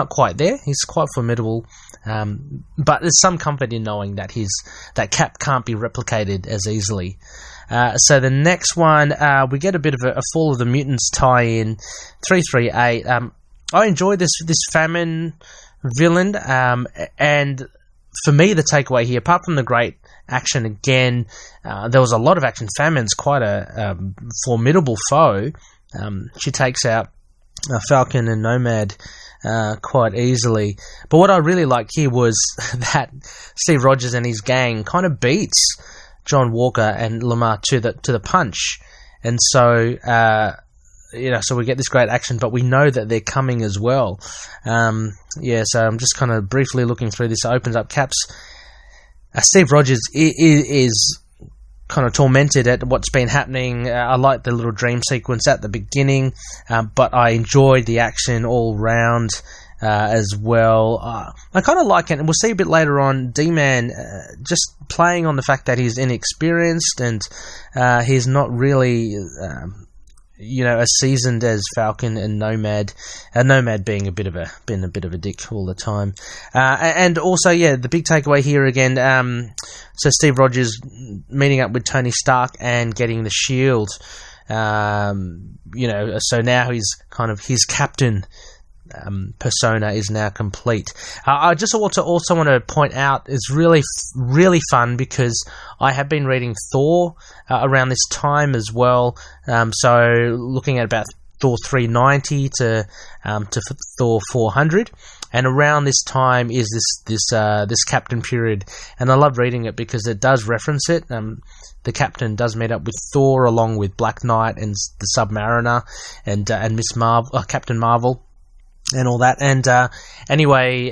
quite there. He's quite formidable. But there's some comfort in knowing that Cap can't be replicated as easily. So the next one, we get a bit of a Fall of the Mutants tie-in, 338. I enjoyed this famine villain, and for me, the takeaway here, apart from the great action again, there was a lot of action. Famine's quite a formidable foe. She takes out Falcon and Nomad quite easily. But what I really liked here was that Steve Rogers and his gang kind of beats John Walker and Lamar to the punch, and so so we get this great action, but we know that they're coming as well. So I'm just kind of briefly looking through this. It opens up. Cap's Steve Rogers is kind of tormented at what's been happening. I like the little dream sequence at the beginning, but I enjoyed the action all round. As well. I kind of like it, and we'll see a bit later on, D-Man just playing on the fact that he's inexperienced and he's not really as seasoned as Falcon and Nomad. Nomad being a bit of a dick all the time. And also, the big takeaway here again, so Steve Rogers meeting up with Tony Stark and getting the shield. So now he's kind of his captain persona is now complete. I just also want to point out it's really fun because I have been reading Thor around this time as well. So looking at about Thor 390 to Thor 400, around this time is this captain period, and I love reading it because it does reference it. The captain does meet up with Thor along with Black Knight and the Submariner and Miss Marvel, Captain Marvel, and all that. And anyway,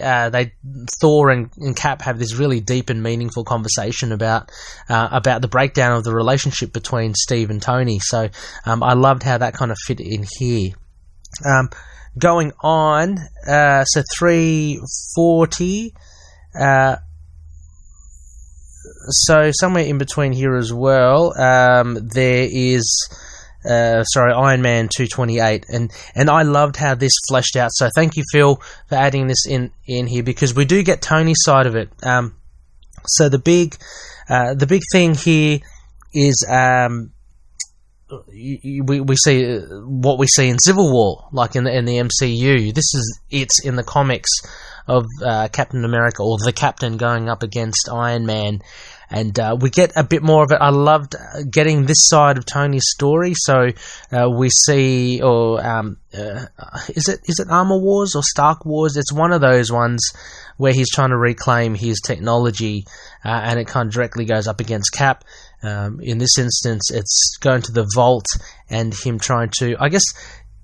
Thor and Cap have this really deep and meaningful conversation about the breakdown of the relationship between Steve and Tony. So I loved how that kind of fit in here. Going on, so 340. So somewhere in between here as well, there is Iron Man 228, and I loved how this fleshed out. So thank you, Phil, for adding this in here, because we do get Tony's side of it. So the big thing here is we see what we see in Civil War, like in the MCU. It's in the comics of Captain America, or the Captain going up against Iron Man. And we get a bit more of it. I loved getting this side of Tony's story. So we see, is it Armor Wars or Stark Wars? It's one of those ones where he's trying to reclaim his technology, and it kind of directly goes up against Cap. In this instance, it's going to the vault and him trying to, I guess,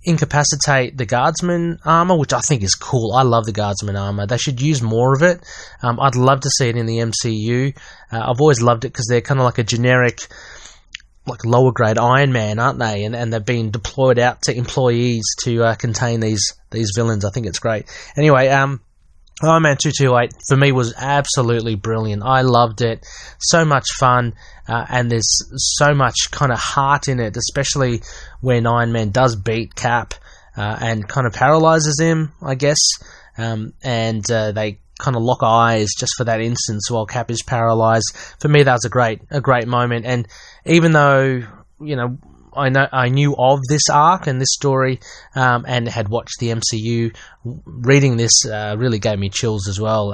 incapacitate the Guardsman armor, which I think is cool. I love the Guardsman armor. They should use more of it. I'd love to see it in the MCU. I've always loved it because they're kind of like a generic, like lower grade Iron Man, aren't they? And they've been deployed out to employees to contain these villains. I think it's great. Anyway, Iron Man 228 for me was absolutely brilliant. I loved it. So much fun, and there's so much kind of heart in it, especially when Iron Man does beat Cap and kind of paralyzes him, I guess. And they kind of lock eyes just for that instance while Cap is paralyzed. For me, that was a great moment. And even though, you know, I knew of this arc and this story, and had watched the MCU, reading this really gave me chills as well.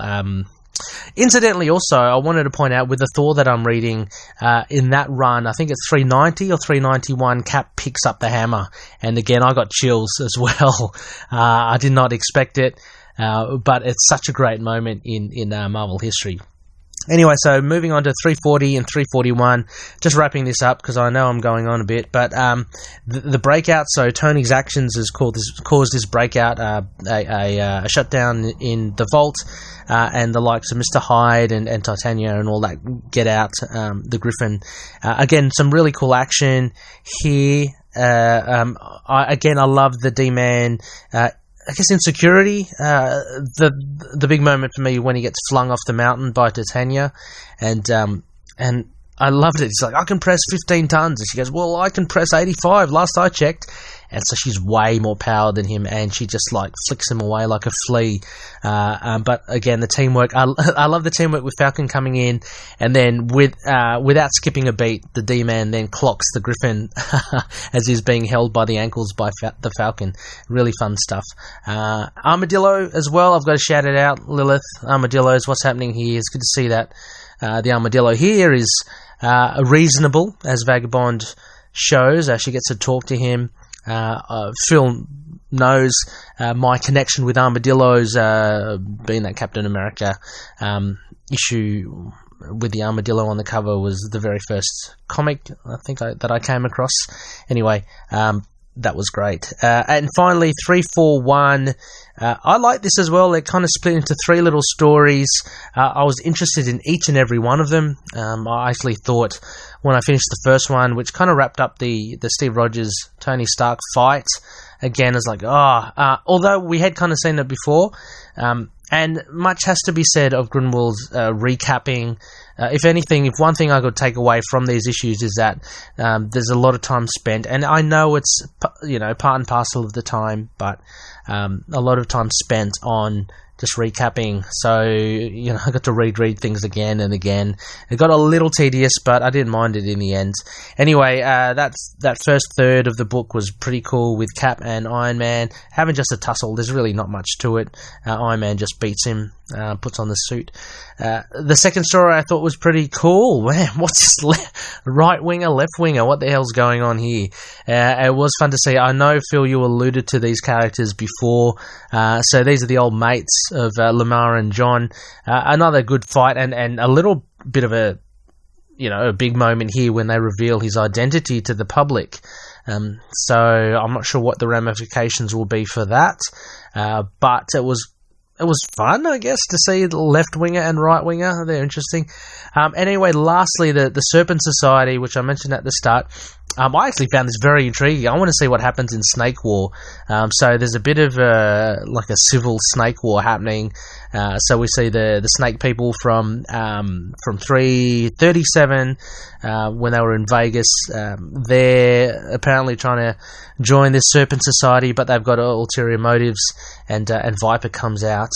Incidentally, also, I wanted to point out with the Thor that I'm reading, in that run, I think it's 390 or 391, Cap picks up the hammer. And again, I got chills as well. I did not expect it, but it's such a great moment in Marvel history. Anyway, so moving on to 340 and 341, just wrapping this up because I know I'm going on a bit, but the breakout, so Tony's actions has caused this breakout, a shutdown in the vault, and the likes of Mr. Hyde and Titania and all that get out, the Griffin. Again, some really cool action here. I love the D-Man, I guess insecurity, the big moment for me when he gets flung off the mountain by Titania, and I loved it. He's like, I can press 15 tons, and she goes, well, I can press 85 last I checked. And so she's way more power than him, and she just like flicks him away like a flea. But again, the teamwork, I love the teamwork with Falcon coming in, and then without skipping a beat, the D-Man then clocks the Griffin as he's being held by the ankles by the Falcon. Really fun stuff. Armadillo as well, I've got to shout it out. Lilith, Armadillos, what's happening here? It's good to see that the Armadillo here is reasonable, as Vagabond shows. She gets to talk to him. Phil knows my connection with armadillos, being that Captain America issue with the armadillo on the cover was the very first comic I think that I came across. Anyway, that was great. And finally, 341. I like this as well. It kind of split into three little stories. I was interested in each and every one of them. I actually thought when I finished the first one, which kind of wrapped up the Steve Rogers, Tony Stark fight, again, it's like, although we had kind of seen it before, and much has to be said of Grunwald's recapping. If anything, if one thing I could take away from these issues is that there's a lot of time spent, and I know it's part and parcel of the time, but a lot of time spent on just recapping. So I got to read things again and again. It got a little tedious, but I didn't mind it in the end. Anyway, that first third of the book was pretty cool with Cap and Iron Man having just a tussle. There's really not much to it. Iron Man just beats him, puts on the suit. The second story I thought was pretty cool. Man, what's right winger, left winger? What the hell's going on here? It was fun to see. I know, Phil, you alluded to these characters before. So these are the old mates of Lamar and John. Another good fight, and a little bit of a big moment here when they reveal his identity to the public. So I'm not sure what the ramifications will be for that, but it was fun, I guess, to see the left winger and right winger. They're interesting. Anyway, lastly, the Serpent Society, which I mentioned at the start. I actually found this very intriguing. I want to see what happens in Snake War. So there's a bit of like a civil snake war happening. So we see the snake people from 337 when they were in Vegas. They're apparently trying to join this Serpent Society, but they've got ulterior motives. And Viper comes out.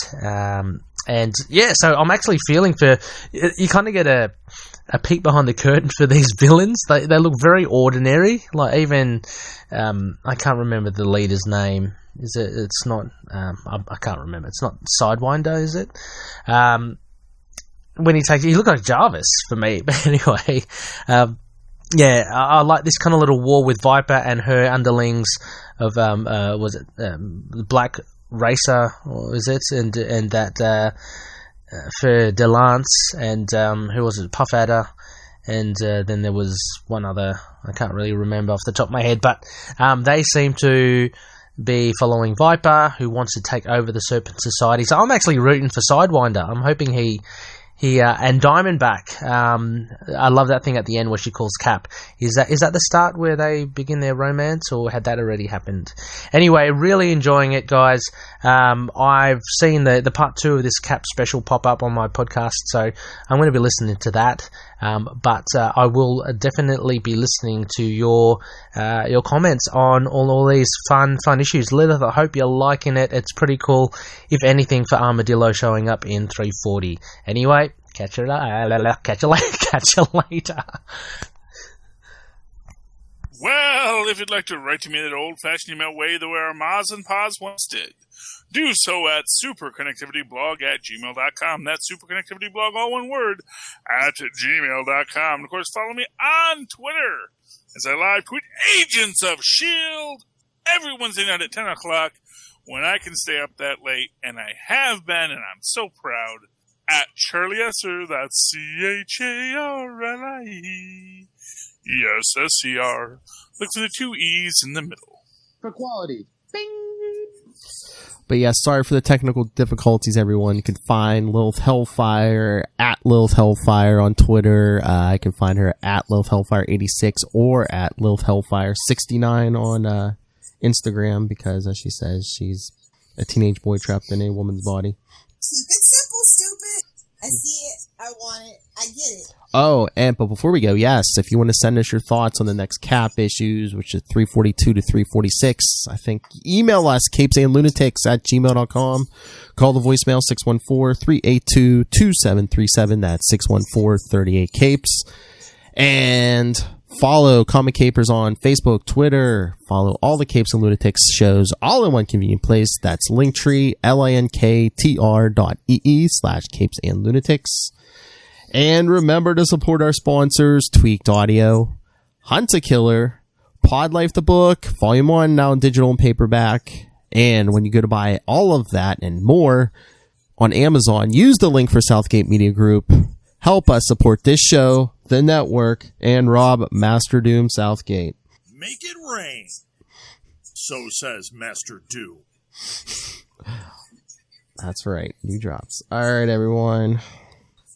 And yeah, so I'm actually feeling for. You kind of get a peek behind the curtain for these villains. They look very ordinary. Like even I can't remember the leader's name. Is it? It's not. I can't remember. It's not Sidewinder, is it? When he looked like Jarvis for me. But anyway, yeah, I like this kind of little war with Viper and her underlings of was it Black Racer, or is it? And that for Delance and who was it? Puff Adder, and then there was one other. I can't really remember off the top of my head, but they seem to be following Viper, who wants to take over the Serpent Society. So I'm actually rooting for Sidewinder. I'm hoping he and Diamondback. I love that thing at the end where she calls Cap. Is that the start where they begin their romance, or had that already happened? Anyway, really enjoying it, guys. I've seen the part 2 of this Cap special pop up on my podcast, so I'm going to be listening to that. But I will definitely be listening to your comments on all these fun issues. Lilith, I hope you're liking it. It's pretty cool. If anything, for Armadillo showing up in 340. Anyway, catch you later. Well, if you'd like to write to me that old-fashioned email way the way our Maz and Paz once did, do so at superconnectivityblog@gmail.com. That's superconnectivityblog, all one word, at gmail.com. And of course, follow me on Twitter as I live tweet Agents of S.H.I.E.L.D. every Wednesday night at 10 o'clock when I can stay up that late, and I have been, and I'm so proud, at Charlie Esser, that's CHARLIE. Yes, SCR. Look for the 2 E's in the middle. For quality. Bing! But yeah, sorry for the technical difficulties, everyone. You can find Lilith Hellfire at Lilith Hellfire on Twitter. I can find her at Lilith Hellfire 86 or at Lilith Hellfire 69 on Instagram, because, as she says, she's a teenage boy trapped in a woman's body. Keep it simple, stupid. I see it. I want it. I get it. Oh, but before we go, yes, if you want to send us your thoughts on the next Cap issues, which is 342 to 346, I think, email us, capesandlunatics@gmail.com. Call the voicemail, 614-382-2737. That's 614-38-CAPES. And follow Comic Capers on Facebook, Twitter. Follow all the Capes and Lunatics shows all in one convenient place. That's Linktree, linktr.ee/Capes and Lunatics. And remember to support our sponsors, Tweaked Audio, Hunt a Killer, Pod Life the Book, Volume 1, now in digital and paperback. And when you go to buy all of that and more on Amazon, use the link for Southgate Media Group. Help us support this show, the network, and Rob Master Doom Southgate. Make it rain. So says Master Doom. That's right. New drops. All right, everyone.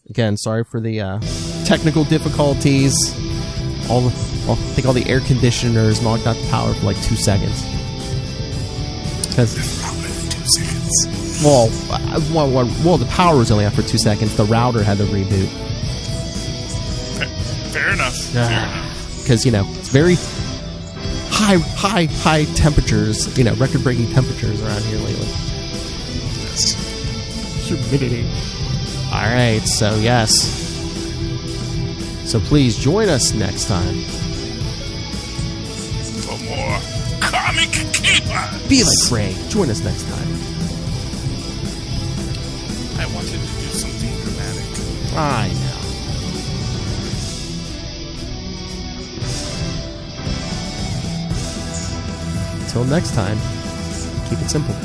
Again, sorry for the technical difficulties. I think all the air conditioners knocked out the power for like 2 seconds. Because, well, the power was only out for 2 seconds. The router had to reboot. Fair enough. Because it's very high temperatures. Record-breaking temperatures around here lately. Yes. Humidity. All right, so yes. So please join us next time. For more Comic Capers. Be like Ray. Join us next time. I wanted to do something dramatic. I know. Until next time, keep it simple.